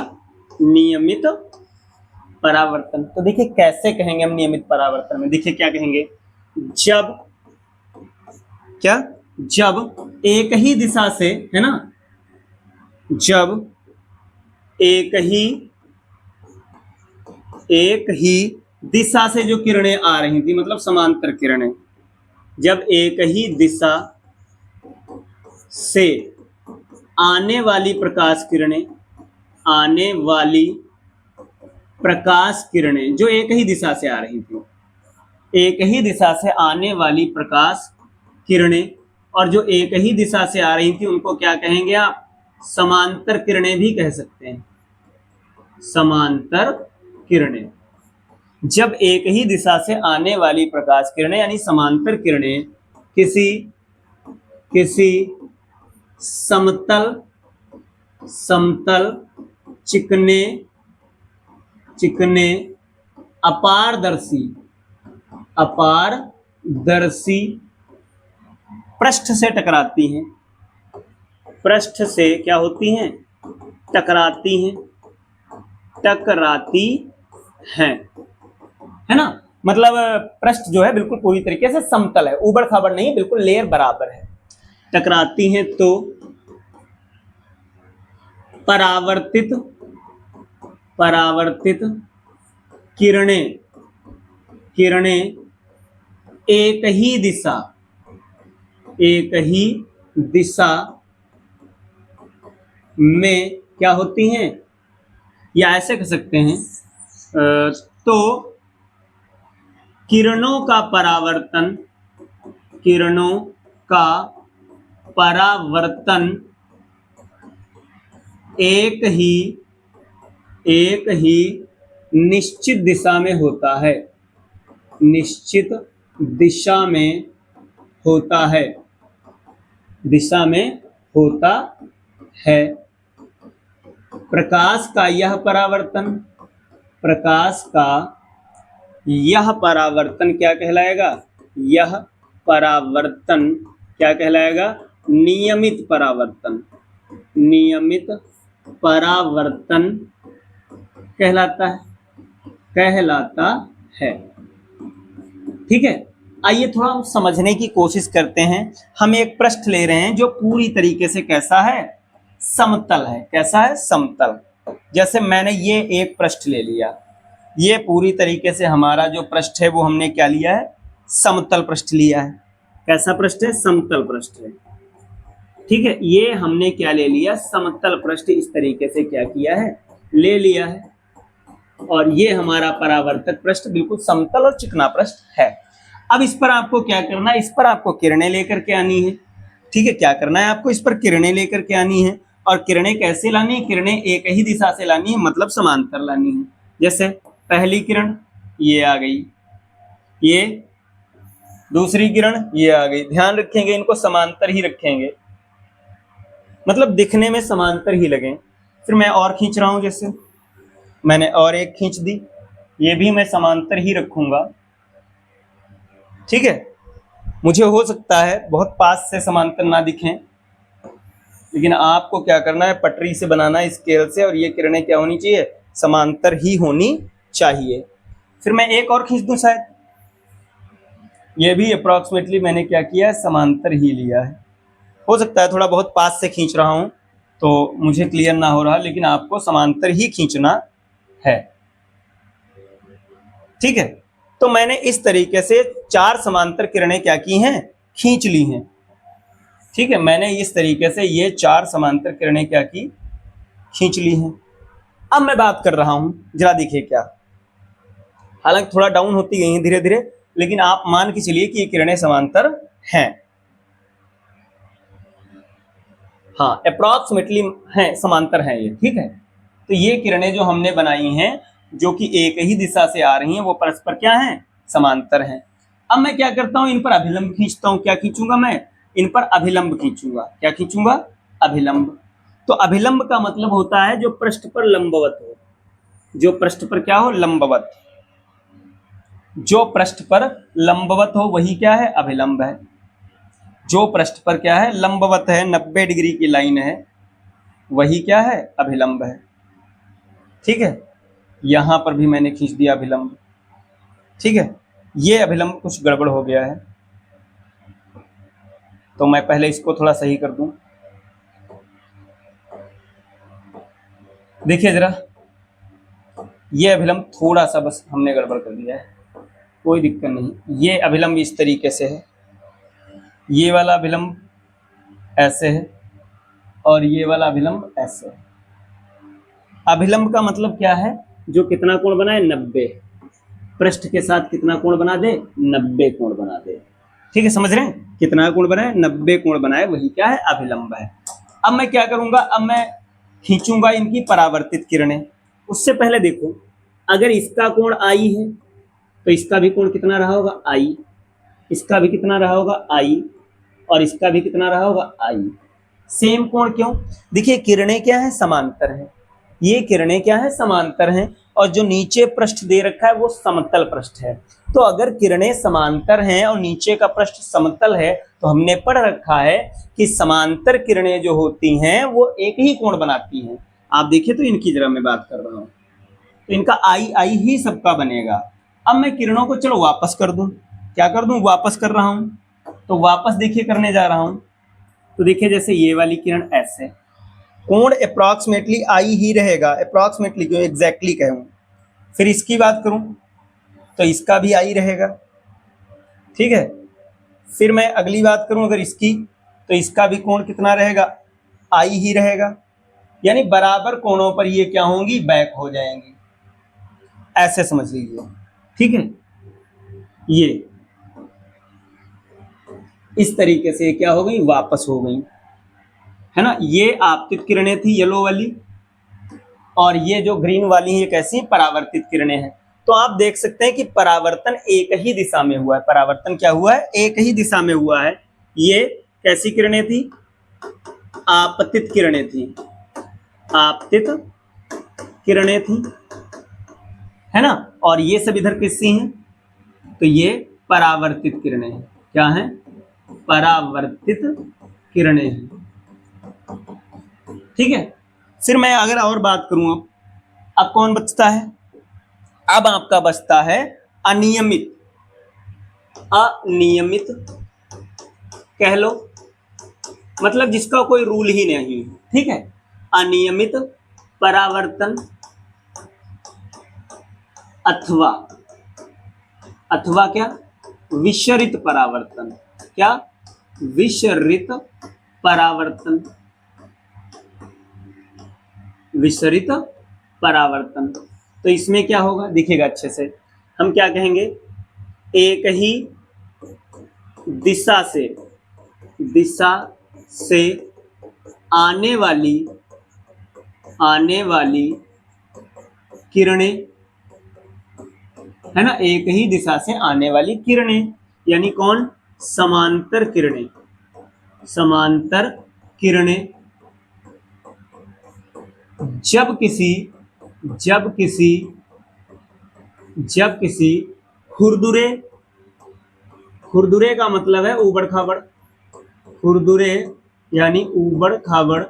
नियमित परावर्तन। तो देखिए कैसे कहेंगे हम नियमित परावर्तन में, देखिए क्या कहेंगे, जब, क्या, जब एक ही दिशा से, है ना, जब एक ही दिशा से जो किरणें आ रही थी, मतलब समांतर किरणें, जब एक ही दिशा से आने वाली प्रकाश किरणें, आने वाली प्रकाश किरणें जो एक ही दिशा से आ रही थी, एक ही दिशा से आने वाली प्रकाश किरणें, और जो एक ही दिशा से आ रही थी उनको क्या कहेंगे आप, समांतर किरणें भी कह सकते हैं, समांतर किरणें। जब एक ही दिशा से आने वाली प्रकाश किरणें यानी समांतर किरणें किसी समतल समतल चिकने चिकने अपारदर्शी अपारदर्शी पृष्ठ से टकराती हैं, पृष्ठ से क्या होती हैं, टकराती हैं, टकराती हैं, है ना। मतलब पृष्ठ जो है बिल्कुल पूरी तरीके से समतल है, ऊबड़ खाबड़ नहीं, बिल्कुल लेयर बराबर है। टकराती हैं तो परावर्तित परावर्तित किरणें किरणें एक ही दिशा में क्या होती हैं, या ऐसे कह सकते हैं तो किरणों का परावर्तन एक ही निश्चित दिशा में होता है, निश्चित दिशा में होता है, दिशा में होता है। प्रकाश का यह परावर्तन क्या कहलाएगा, यह परावर्तन क्या कहलाएगा, नियमित परावर्तन कहलाता है। ठीक है, आइए थोड़ा हम समझने की कोशिश करते हैं। हम एक पृष्ठ ले रहे हैं जो पूरी तरीके से कैसा है, समतल है। कैसा है, समतल। जैसे मैंने ये एक पृष्ठ ले लिया, ये पूरी तरीके से हमारा जो पृष्ठ है वो हमने क्या लिया है, समतल पृष्ठ लिया है। कैसा पृष्ठ है, समतल पृष्ठ है। ठीक है, ये हमने क्या ले लिया, समतल पृष्ठ इस तरीके से क्या किया है, ले लिया है। और ये हमारा परावर्तक पृष्ठ बिल्कुल समतल और चिकना पृष्ठ है। अब इस पर आपको क्या करना है, इस पर आपको किरणें लेकर के आनी है। ठीक है, क्या करना है आपको, इस पर किरणें लेकर के आनी है। और किरणें कैसे लानी है, किरणें एक ही दिशा से लानी है, मतलब समांतर लानी है। जैसे पहली किरण ये आ गई, ये दूसरी किरण ये आ गई। ध्यान रखेंगे, इनको समांतर ही रखेंगे, मतलब दिखने में समांतर ही लगे। फिर मैं और खींच रहा हूं, जैसे मैंने और एक खींच दी, ये भी मैं समांतर ही रखूंगा। ठीक है, मुझे हो सकता है बहुत पास से समांतर ना दिखें, लेकिन आपको क्या करना है, पटरी से बनाना है, स्केल से, और ये किरणें क्या होनी चाहिए, समांतर ही होनी चाहिए। फिर मैं एक और खींच दूं, शायद ये भी अप्रॉक्सीमेटली मैंने क्या किया है, समांतर ही लिया है। हो सकता है थोड़ा बहुत पास से खींच रहा हूं तो मुझे क्लियर ना हो रहा, लेकिन आपको समांतर ही खींचना है। ठीक है, तो मैंने इस तरीके से 4 समांतर किरणें क्या की हैं, खींच ली हैं। ठीक है, मैंने इस तरीके से ये 4 समांतर किरणें क्या की, खींच ली हैं। अब मैं बात कर रहा हूं, जरा देखिए क्या, हालांकि थोड़ा डाउन होती गई हैं धीरे धीरे, लेकिन आप मान के चलिए कि ये किरणें समांतर हैं। हाँ, अप्रॉक्सीमेटली हैं, समांतर हैं ये। ठीक है, तो ये किरणें जो हमने बनाई हैं, जो कि एक ही दिशा से आ रही हैं, वो परस्पर क्या हैं, समांतर हैं। अब मैं क्या करता हूं, इन पर अभिलंब खींचता हूं। क्या खींचूंगा मैं, इन पर अभिलंब खींचूंगा। क्या खींचूंगा, अभिलंब। तो अभिलंब का मतलब होता है जो पृष्ठ पर लंबवत हो, जो पृष्ठ पर क्या हो, लंबवत। जो पृष्ठ पर लंबवत हो वही क्या है, अभिलंब है। जो पृष्ठ पर क्या है, लंबवत है, 90 डिग्री की लाइन है, वही क्या है, अभिलंब है। ठीक है, यहां पर भी मैंने खींच दिया अभिलंब। ठीक है, ये अभिलंब कुछ गड़बड़ हो गया है, तो मैं पहले इसको थोड़ा सही कर दूं। देखिए जरा, ये अभिलंब थोड़ा सा बस हमने गड़बड़ कर दिया है, कोई दिक्कत नहीं। ये अभिलंब इस तरीके से है, ये वाला अभिलंब ऐसे है, और ये वाला अभिलंब ऐसे है। अभिलंब का मतलब क्या है, जो कितना कोण बनाए, 90। पृष्ठ के साथ कितना कोण बना दे, 90 कोण बना दे। ठीक है, समझ रहे हैं, कितना कोण बनाए, 90 कोण बनाए, वही क्या है, अभिलंब है। अब मैं क्या करूंगा, अब मैं खींचूंगा इनकी परावर्तित किरणें। उससे पहले देखो, अगर इसका कोण आई है तो इसका भी कोण कितना रहा होगा, आई। इसका भी कितना रहा होगा, आई। और इसका भी कितना रहा होगा आई। सेम कोण क्यों? देखिए किरणें क्या है, समांतर है, ये किरणें क्या है, समांतर हैं, और जो नीचे पृष्ठ दे रखा है वो समतल पृष्ठ है। तो अगर किरणें समांतर हैं और नीचे का पृष्ठ समतल है तो हमने पढ़ रखा है कि समांतर किरणें जो होती हैं वो एक ही कोण बनाती हैं। आप देखिए तो इनकी जरा मैं बात कर रहा हूं, तो इनका आई आई ही सबका बनेगा। अब मैं किरणों को चलो वापस कर दूं, क्या कर दूं, वापस कर रहा हूं, तो वापस देखिए करने जा रहा हूं। तो देखिए जैसे ये वाली किरण ऐसे, कोण अप्रॉक्सीमेटली आई ही रहेगा, अप्रॉक्सीमेटली क्यों, एग्जैक्टली कहूं। फिर इसकी बात करूं तो इसका भी आई रहेगा, ठीक है। फिर मैं अगली बात करूं अगर इसकी, तो इसका भी कोण कितना रहेगा, आई ही रहेगा, यानी बराबर कोणों पर ये क्या होंगी, बैक हो जाएंगी, ऐसे समझ लीजिए, ठीक है। ये इस तरीके से क्या हो गई, वापस हो गई, है ना। ये आपतित किरणें थी येलो वाली, और ये जो ग्रीन वाली है ये कैसी, परावर्तित किरणें हैं। तो आप देख सकते हैं कि परावर्तन एक ही दिशा में हुआ है, परावर्तन क्या हुआ है, एक ही दिशा में हुआ है। ये कैसी किरणें थी, आपतित किरणें थी, आपतित किरणें थी, है ना। और ये सब इधर किससी हैं, तो ये परावर्तित किरणें हैं, क्या हैं, परावर्तित किरणें हैं, ठीक है। फिर मैं अगर और बात करूं, अब कौन बचता है, अब आपका बचता है अनियमित, अनियमित कह लो, मतलब जिसका कोई रूल ही नहीं, ठीक है। अनियमित परावर्तन अथवा, अथवा क्या, विसरित परावर्तन, क्या, विसरित परावर्तन, विसरित परावर्तन। तो इसमें क्या होगा, दिखेगा अच्छे से, हम क्या कहेंगे, एक ही दिशा से आने वाली किरणें, है ना, एक ही दिशा से आने वाली किरणें, यानी कौन, समांतर किरणें, समांतर किरणें जब किसी खुरदुरे, खुरदुरे का मतलब है ऊबड़ खाबड़, खुरदुरे यानी ऊबड़ खाबड़,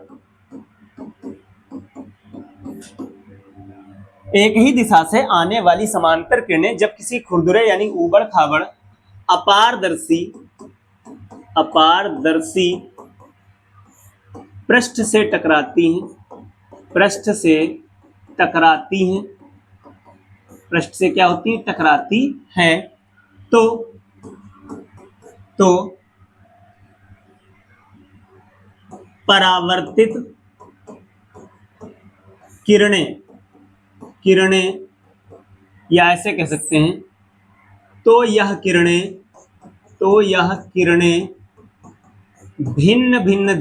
एक ही दिशा से आने वाली समांतर किरणें जब किसी खुरदुरे यानी ऊबड़ खाबड़ अपारदर्शी पृष्ठ से टकराती हैं, पृष्ठ से टकराती हैं, पृष्ठ से क्या होती हैं, टकराती हैं, तो परावर्तित किरणें या ऐसे कह सकते हैं, तो यह किरणें भिन्न भिन्न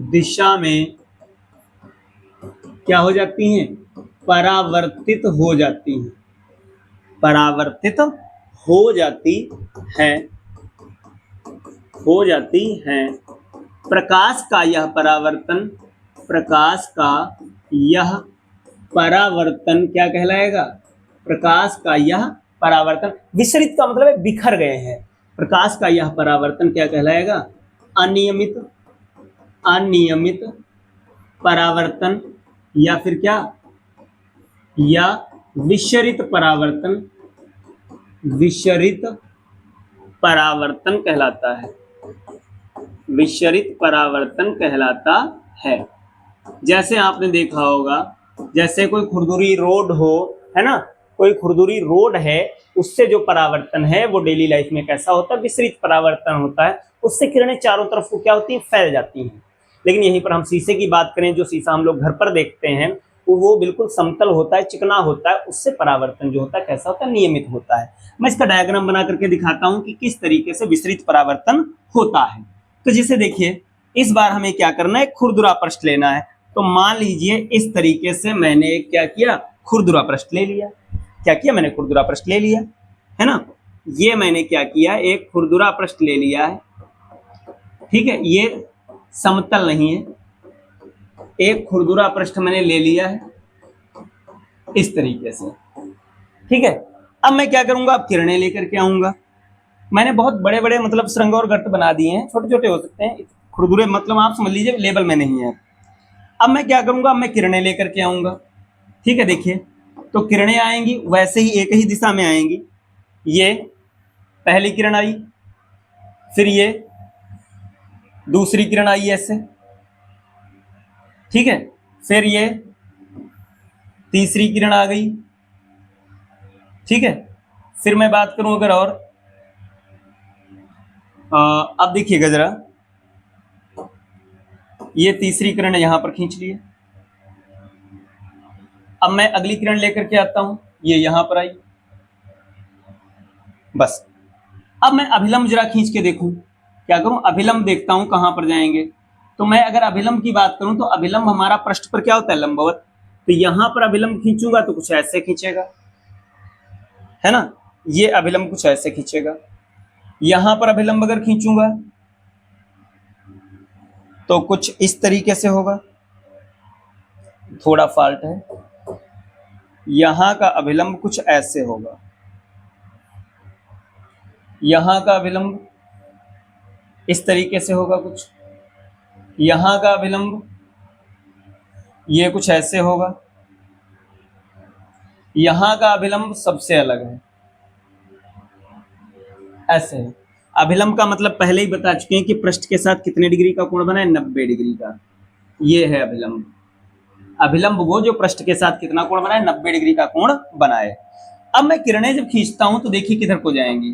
दिशा में क्या हो जाती हैं, परावर्तित हो जाती हैं, परावर्तित हो जाती हैं। प्रकाश का यह परावर्तन क्या कहलाएगा, प्रकाश का यह परावर्तन, विसरित का मतलब है बिखर गए हैं, प्रकाश का यह परावर्तन क्या कहलाएगा, अनियमित परावर्तन, या फिर क्या, या विसरित परावर्तन कहलाता है, विसरित परावर्तन कहलाता है। जैसे आपने देखा होगा, जैसे कोई खुरदुरी रोड हो, है ना, कोई खुरदुरी रोड है, उससे जो परावर्तन है वो डेली लाइफ में कैसा होता है, विसरित परावर्तन होता है, उससे किरणें चारों तरफ को क्या होती हैं, फैल जाती हैं। लेकिन यहीं पर हम शीशे की बात करें, जो शीशा हम लोग घर पर देखते हैं वो बिल्कुल समतल होता है, चिकना होता है, उससे परावर्तन जो होता है कैसा होता है, नियमित होता है। मैं इसका डायग्राम बना करके दिखाता हूं कि किस तरीके से विसरित परावर्तन होता है। तो जैसे देखिए, इस बार हमें क्या करना है, खुरदुरा पृष्ठ लेना है। तो मान लीजिए इस तरीके से मैंने क्या किया, खुरदुरा पृष्ठ ले लिया, क्या किया मैंने, खुरदुरा पृष्ठ ले लिया, है ना। ये मैंने क्या किया, एक खुरदुरा पृष्ठ ले लिया है, ठीक है, ये समतल नहीं है, एक खुरदुरा पृष्ठ मैंने ले लिया है इस तरीके से, ठीक है। अब मैं क्या करूंगा, अब किरणें लेकर के आऊंगा। मैंने बहुत बड़े बड़े मतलब सुरंग और गर्त बना दिए हैं, छोटे छोटे हो सकते हैं, खुरदुरे मतलब आप समझ लीजिए लेवल में नहीं है। अब मैं क्या करूंगा, अब मैं किरणें लेकर के आऊंगा, ठीक है। देखिए, तो किरणें आएंगी वैसे ही एक ही दिशा में आएंगी। ये पहली किरण आई, फिर ये दूसरी किरण आई ऐसे, ठीक है, फिर ये तीसरी किरण आ गई, ठीक है। फिर मैं बात करूं अगर और अब देखिएगा जरा, ये तीसरी किरण यहां पर खींच लिए। अब मैं अगली किरण लेकर के आता हूं, ये यहां पर आई, बस। अब मैं अभिलंब जरा खींच के देखूं, क्या करूं, अभिलंब देखता हूं कहां पर जाएंगे। तो मैं अगर अभिलंब की बात करूं तो अभिलंब हमारा पृष्ठ पर क्या होता है, लंबवत। तो यहां पर अभिलंब खींचूंगा तो कुछ ऐसे खींचेगा, है ना, ये अभिलंब कुछ ऐसे खींचेगा। यहां पर अभिलंब अगर खींचूंगा तो कुछ इस तरीके से होगा, थोड़ा फॉल्ट है। यहां का अभिलंब कुछ ऐसे होगा, यहां का अभिलंब इस तरीके से होगा कुछ, यहां का अभिलंब ये कुछ ऐसे होगा, यहां का अभिलंब सबसे अलग है, ऐसे है। अभिलंब का मतलब पहले ही बता चुके हैं कि पृष्ठ के साथ कितने डिग्री का कोण बना है, 90 डिग्री का। ये है अभिलंब। अभिलंब वो जो पृष्ठ के साथ कितना कोण बना है, 90 डिग्री का कोण बनाए। अब मैं किरणें जब खींचता हूं तो देखिए किधर को जाएंगी,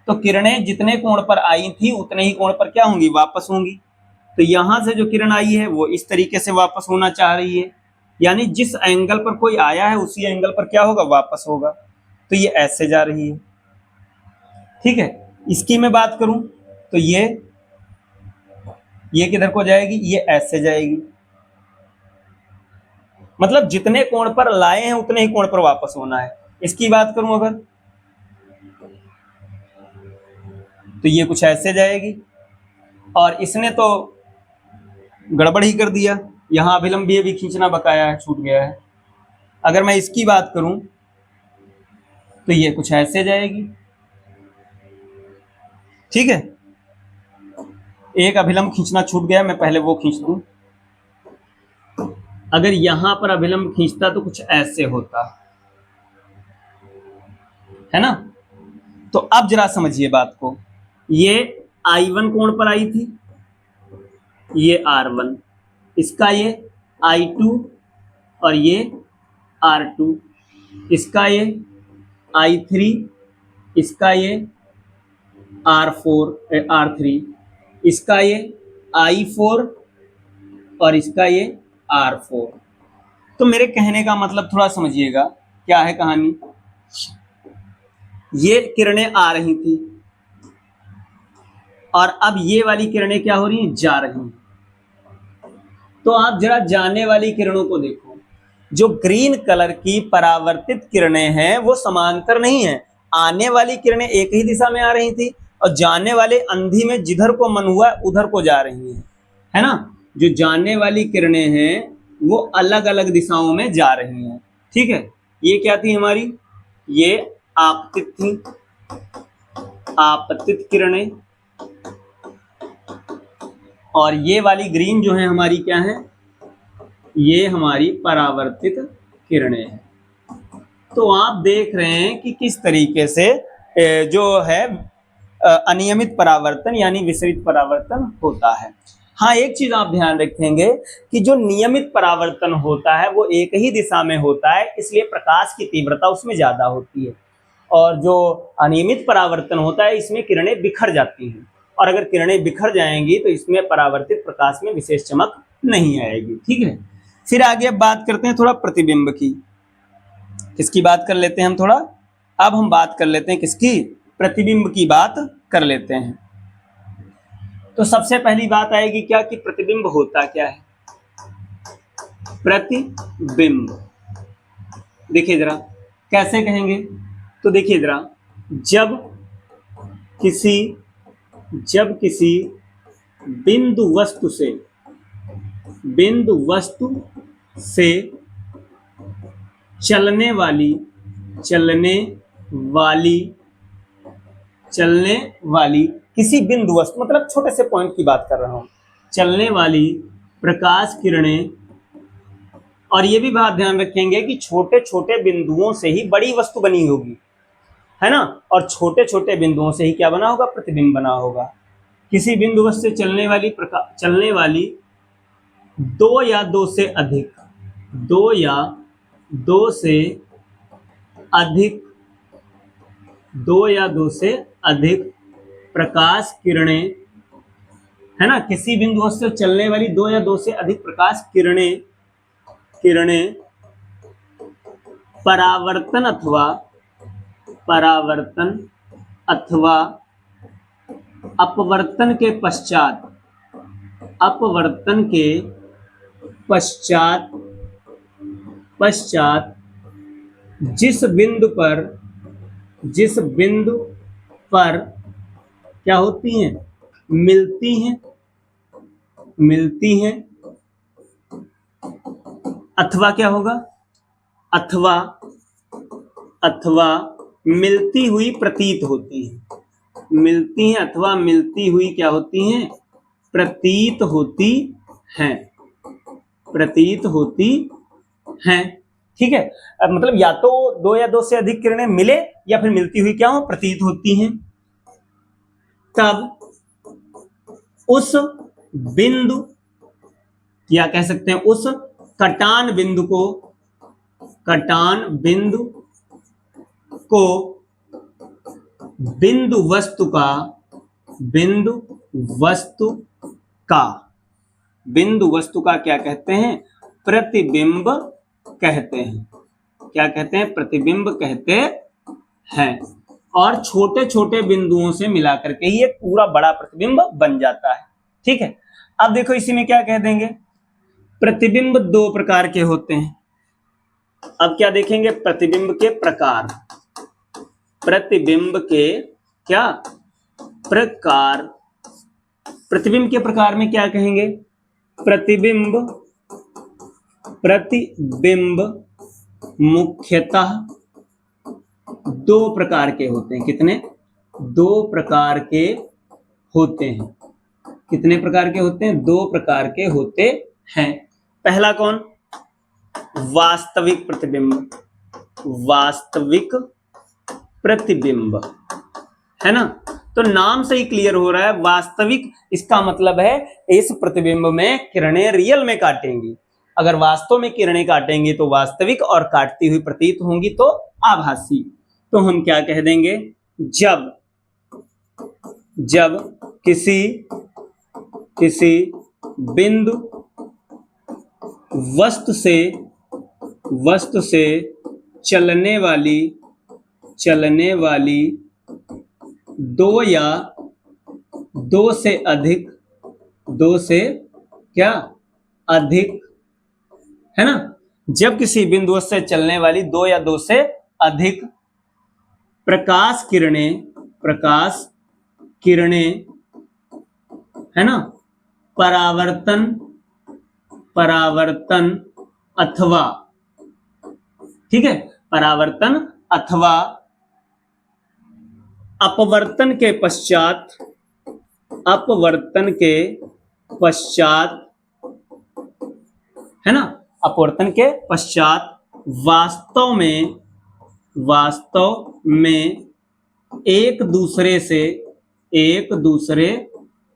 तो किरणें जितने कोण पर आई थी उतने ही कोण पर क्या होंगी, वापस होंगी। तो यहां से जो किरण आई है वो इस तरीके से वापस होना चाह रही है, यानी जिस एंगल पर कोई आया है उसी एंगल पर क्या होगा, वापस होगा। तो ये ऐसे जा रही है, ठीक है। इसकी मैं बात करूं तो ये किधर को जाएगी, ये ऐसे जाएगी। मतलब जितने कोण पर लाए हैं उतने ही कोण पर वापस होना है। इसकी बात करूं अगर तो ये कुछ ऐसे जाएगी, और इसने तो गड़बड़ ही कर दिया, यहां अभिलंब भी खींचना बकाया है, छूट गया है। अगर मैं इसकी बात करूं तो ये कुछ ऐसे जाएगी, ठीक है। एक अभिलंब खींचना छूट गया, मैं पहले वो खींच दूं। अगर यहां पर अभिलंब खींचता तो कुछ ऐसे होता, है ना। तो अब जरा समझिए बात को, ये I1 कोण पर आई थी, ये R1, इसका ये I2 और ये R2, इसका ये I3, इसका ये R3, इसका ये I4 और इसका ये R4। तो मेरे कहने का मतलब थोड़ा समझिएगा क्या है कहानी। ये किरणें आ रही थी और अब ये वाली किरणें क्या हो रही हैं, जा रही हैं। तो आप जरा जाने वाली किरणों को देखो, जो ग्रीन कलर की परावर्तित किरणें हैं वो समांतर नहीं है। आने वाली किरणें एक ही दिशा में आ रही थी और जाने वाले अंधी में जिधर को मन हुआ उधर को जा रही हैं, है ना। जो जाने वाली किरणें हैं वो अलग अलग दिशाओं में जा रही हैं, ठीक है। ये क्या थी हमारी, ये आपतित थी, आपतित किरणें, और ये वाली ग्रीन जो है हमारी क्या है, ये हमारी परावर्तित किरणें हैं। तो आप देख रहे हैं कि किस तरीके से जो है अनियमित परावर्तन यानी विसरित परावर्तन होता है। हाँ, एक चीज आप ध्यान रखेंगे कि जो नियमित परावर्तन होता है वो एक ही दिशा में होता है, इसलिए प्रकाश की तीव्रता उसमें ज्यादा होती है। और जो अनियमित परावर्तन होता है इसमें किरणें बिखर जाती हैं, और अगर किरणें बिखर जाएंगी तो इसमें परावर्तित प्रकाश में विशेष चमक नहीं आएगी, ठीक है। फिर आगे अब बात करते हैं थोड़ा प्रतिबिंब की। किसकी बात कर लेते हैं हम थोड़ा, अब हम बात कर लेते हैं किसकी, प्रतिबिंब की बात कर लेते हैं। तो सबसे पहली बात आएगी क्या कि प्रतिबिंब होता क्या है। प्रतिबिंब देखिए जरा कैसे कहेंगे, तो देखिए जरा, जब किसी जब किसी बिंदु वस्तु से चलने वाली किसी बिंदु वस्तु मतलब छोटे से पॉइंट की बात कर रहा हूं, चलने वाली प्रकाश किरणें, और ये भी बात ध्यान रखेंगे कि छोटे छोटे बिंदुओं से ही बड़ी वस्तु बनी होगी, है ना, और छोटे छोटे बिंदुओं से ही क्या बना होगा, प्रतिबिंब बना होगा। किसी बिंदु वस्तु से चलने वाली दो या दो से अधिक प्रकाश किरणें, है ना, किसी बिंदु वस्तु से चलने वाली दो या दो से अधिक प्रकाश किरणें परावर्तन अथवा अपवर्तन के पश्चात जिस बिंदु पर क्या होती हैं, मिलती हैं अथवा क्या होगा, अथवा मिलती हुई प्रतीत होती है, मिलती हैं अथवा मिलती हुई क्या होती हैं, प्रतीत होती हैं। ठीक है, अब मतलब या तो दो या दो से अधिक किरणें मिले या फिर मिलती हुई क्या हो, प्रतीत होती हैं, तब उस बिंदु या कह सकते हैं उस कटान बिंदु को बिंदु वस्तु का क्या कहते हैं, प्रतिबिंब कहते हैं। क्या कहते हैं, प्रतिबिंब कहते हैं। और छोटे छोटे बिंदुओं से मिलाकर के ही एक पूरा बड़ा प्रतिबिंब बन जाता है। ठीक है, अब देखो इसी में क्या कह देंगे, प्रतिबिंब दो प्रकार के होते हैं। अब क्या देखेंगे, प्रतिबिंब के प्रकार, प्रतिबिंब के क्या प्रकार, प्रतिबिंब के प्रकार में क्या कहेंगे, प्रतिबिंब मुख्यतः दो प्रकार के होते हैं। कितने, दो प्रकार के होते हैं। कितने प्रकार के होते हैं, दो प्रकार के होते हैं। पहला कौन, वास्तविक प्रतिबिंब, है ना। तो नाम से ही क्लियर हो रहा है, वास्तविक, इसका मतलब है इस प्रतिबिंब में किरणें रियल में काटेंगी। अगर वास्तव में किरणें काटेंगी तो वास्तविक, और काटती हुई प्रतीत होंगी तो आभासी। तो हम क्या कह देंगे, जब किसी बिंदु वस्तु से चलने वाली दो या दो से अधिक, है ना, जब किसी बिंदु वस्तु से चलने वाली दो या दो से अधिक प्रकाश किरणें, है ना, परावर्तन अथवा, ठीक है, परावर्तन अथवा अपवर्तन के पश्चात है ना, अपवर्तन के पश्चात वास्तव में एक दूसरे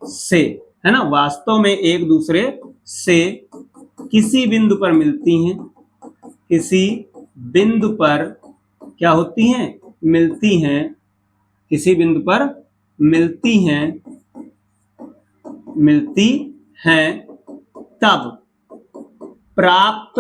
से, है ना, वास्तव में एक दूसरे से किसी बिंदु पर मिलती हैं, किसी बिंदु पर क्या होती हैं, मिलती हैं, किसी बिंदु पर मिलती हैं, तब प्राप्त,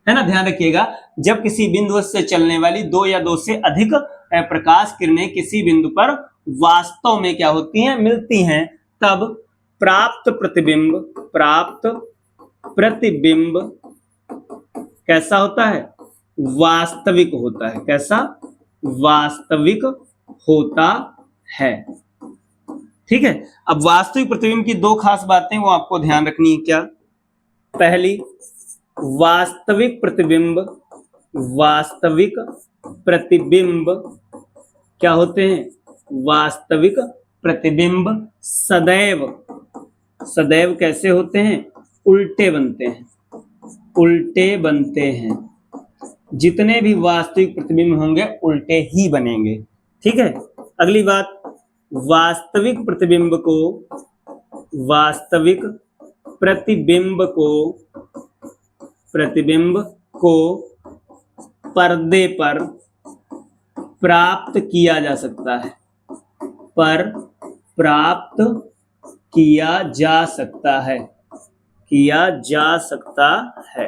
है ना, ध्यान रखिएगा, जब किसी बिंदु से चलने वाली दो या दो से अधिक प्रकाश किरणें किसी बिंदु पर वास्तव में क्या होती हैं, मिलती हैं, तब प्राप्त प्रतिबिंब कैसा होता है, वास्तविक होता है। कैसा, वास्तविक होता है। ठीक है, अब वास्तविक प्रतिबिंब की दो खास बातें वो आपको ध्यान रखनी है। क्या? पहली, वास्तविक प्रतिबिंब क्या होते हैं? वास्तविक प्रतिबिंब सदैव कैसे होते हैं? उल्टे बनते हैं। जितने भी वास्तविक प्रतिबिंब होंगे उल्टे ही बनेंगे। ठीक है, अगली बात, वास्तविक प्रतिबिंब को पर्दे पर प्राप्त किया जा सकता है।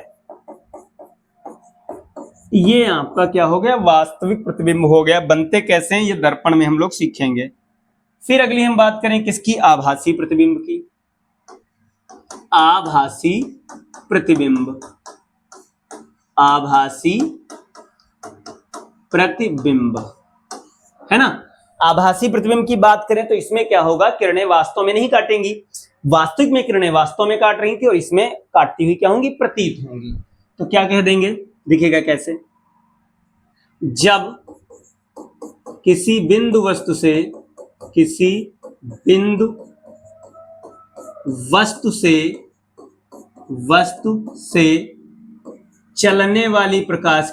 ये आपका क्या हो गया? वास्तविक प्रतिबिंब हो गया। बनते कैसे हैं ये दर्पण में हम लोग सीखेंगे। फिर अगली हम बात करें किसकी? आभासी प्रतिबिंब की। आभासी प्रतिबिंब है ना। आभासी प्रतिबिंब की बात करें तो इसमें क्या होगा? किरणें वास्तव में नहीं काटेंगी। वास्तविक में किरणें वास्तव में काट रही थी और इसमें काटती हुई क्या होंगी? प्रतीत होंगी। तो क्या कह देंगे? दिखेगा कैसे? जब किसी बिंदु वस्तु से चलने वाली प्रकाश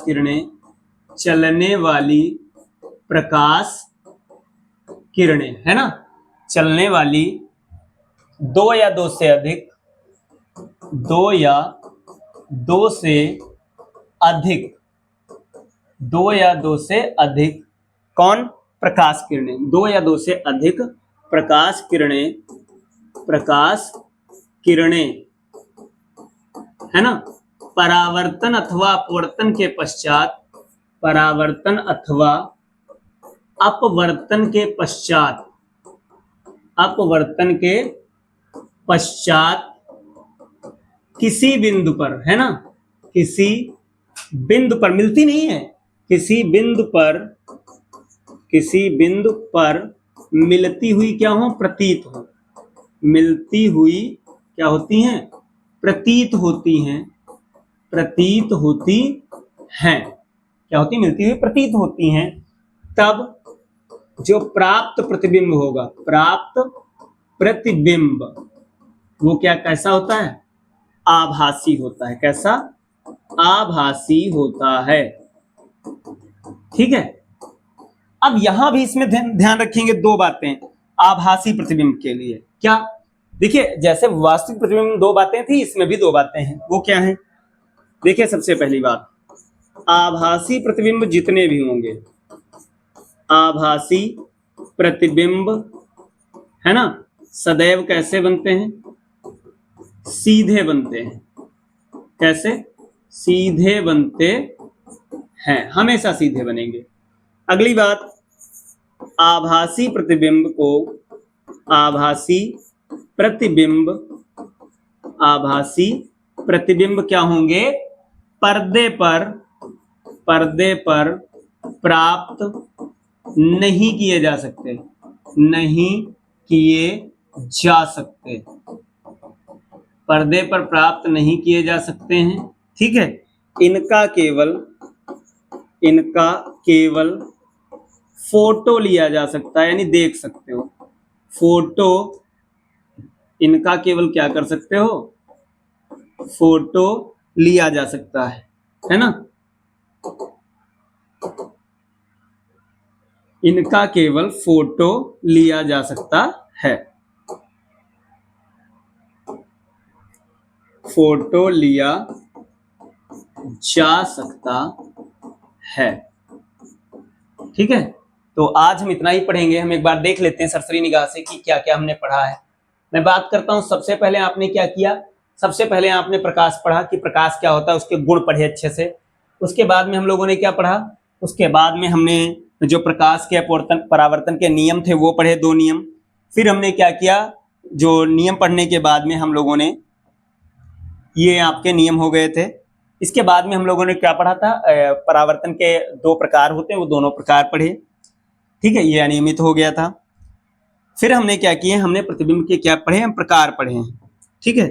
किरणें है ना, चलने वाली दो या दो से अधिक कौन? प्रकाश किरणें। दो या दो से अधिक प्रकाश किरणें है ना, परावर्तन अथवा अपवर्तन के पश्चात किसी बिंदु पर, है ना, किसी बिंदु पर मिलती नहीं है, किसी बिंदु पर मिलती हुई क्या हो? प्रतीत हो। मिलती हुई क्या होती हैं? प्रतीत होती हैं। क्या होती? मिलती हुई प्रतीत होती हैं। तब जो प्राप्त प्रतिबिंब वो क्या कैसा होता है? आभासी होता है। कैसा? आभासी होता है। ठीक है, अब यहां भी इसमें ध्यान रखेंगे दो बातें आभासी प्रतिबिंब के लिए। क्या? देखिए, जैसे वास्तविक प्रतिबिंब में दो बातें थी, इसमें भी दो बातें हैं। वो क्या है? देखिए, सबसे पहली बात, आभासी प्रतिबिंब जितने भी होंगे, आभासी प्रतिबिंब है ना, सदैव कैसे बनते हैं? सीधे बनते हैं। कैसे? सीधे बनते हैं, हमेशा सीधे बनेंगे। अगली बात, आभासी प्रतिबिंब क्या होंगे? पर्दे पर प्राप्त नहीं किए जा सकते। पर्दे पर प्राप्त नहीं किए जा सकते हैं। ठीक है, इनका केवल फोटो लिया जा सकता है, यानी देख सकते हो। फोटो, इनका केवल क्या कर सकते हो? फोटो लिया जा सकता है ना। इनका केवल फोटो लिया जा सकता है। फोटो लिया जा सकता है। ठीक है, तो आज हम इतना ही पढ़ेंगे। हम एक बार देख लेते हैं सरसरी निगाह से कि क्या क्या हमने पढ़ा है। मैं बात करता हूं, सबसे पहले आपने क्या किया? सबसे पहले आपने प्रकाश पढ़ा कि प्रकाश क्या होता है, उसके गुण पढ़े अच्छे से। उसके बाद में हम लोगों ने क्या पढ़ा? उसके बाद में हमने जो प्रकाश के परावर्तन के नियम थे वो पढ़े, दो नियम। फिर हमने क्या किया? जो नियम पढ़ने के बाद में हम लोगों ने, ये आपके नियम हो गए थे। इसके बाद में हम लोगों ने क्या पढ़ा था? परावर्तन के दो प्रकार होते हैं, वो दोनों प्रकार पढ़े। ठीक है, ये अनियमित हो गया था। फिर हमने क्या किए, हमने प्रतिबिंब के क्या पढ़े हैं, प्रकार पढ़े हैं। ठीक है,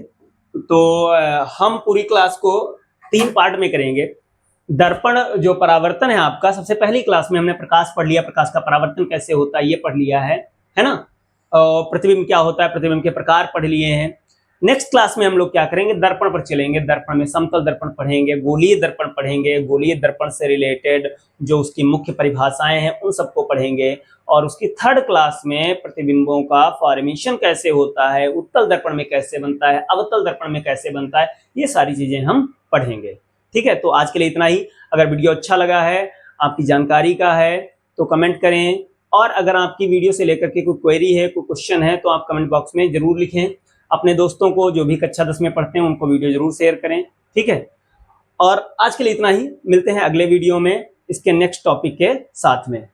तो हम पूरी क्लास को 3 पार्ट में करेंगे। दर्पण जो परावर्तन है आपका, सबसे पहली क्लास में हमने प्रकाश पढ़ लिया, प्रकाश का परावर्तन कैसे होता है ये पढ़ लिया है ना। प्रतिबिंब क्या होता है, प्रतिबिंब के प्रकार पढ़ लिए हैं। नेक्स्ट क्लास में हम लोग क्या करेंगे, दर्पण पर चलेंगे। दर्पण में समतल दर्पण पढ़ेंगे, गोलीय दर्पण पढ़ेंगे, गोलीय दर्पण से रिलेटेड जो उसकी मुख्य परिभाषाएं हैं उन सबको पढ़ेंगे। और उसकी थर्ड क्लास में प्रतिबिंबों का फॉर्मेशन कैसे होता है, उत्तल दर्पण में कैसे बनता है, अवतल दर्पण में कैसे बनता है, ये सारी चीजें हम पढ़ेंगे। ठीक है, तो आज के लिए इतना ही। अगर वीडियो अच्छा लगा है, आपकी जानकारी का है, तो कमेंट करें। और अगर आपकी वीडियो से लेकर के कोई क्वेरी है, कोई क्वेश्चन है, तो आप कमेंट बॉक्स में जरूर लिखें। अपने दोस्तों को जो भी कक्षा 10 में पढ़ते हैं उनको वीडियो जरूर शेयर करें। ठीक है, और आज के लिए इतना ही। मिलते हैं अगले वीडियो में इसके नेक्स्ट टॉपिक के साथ में।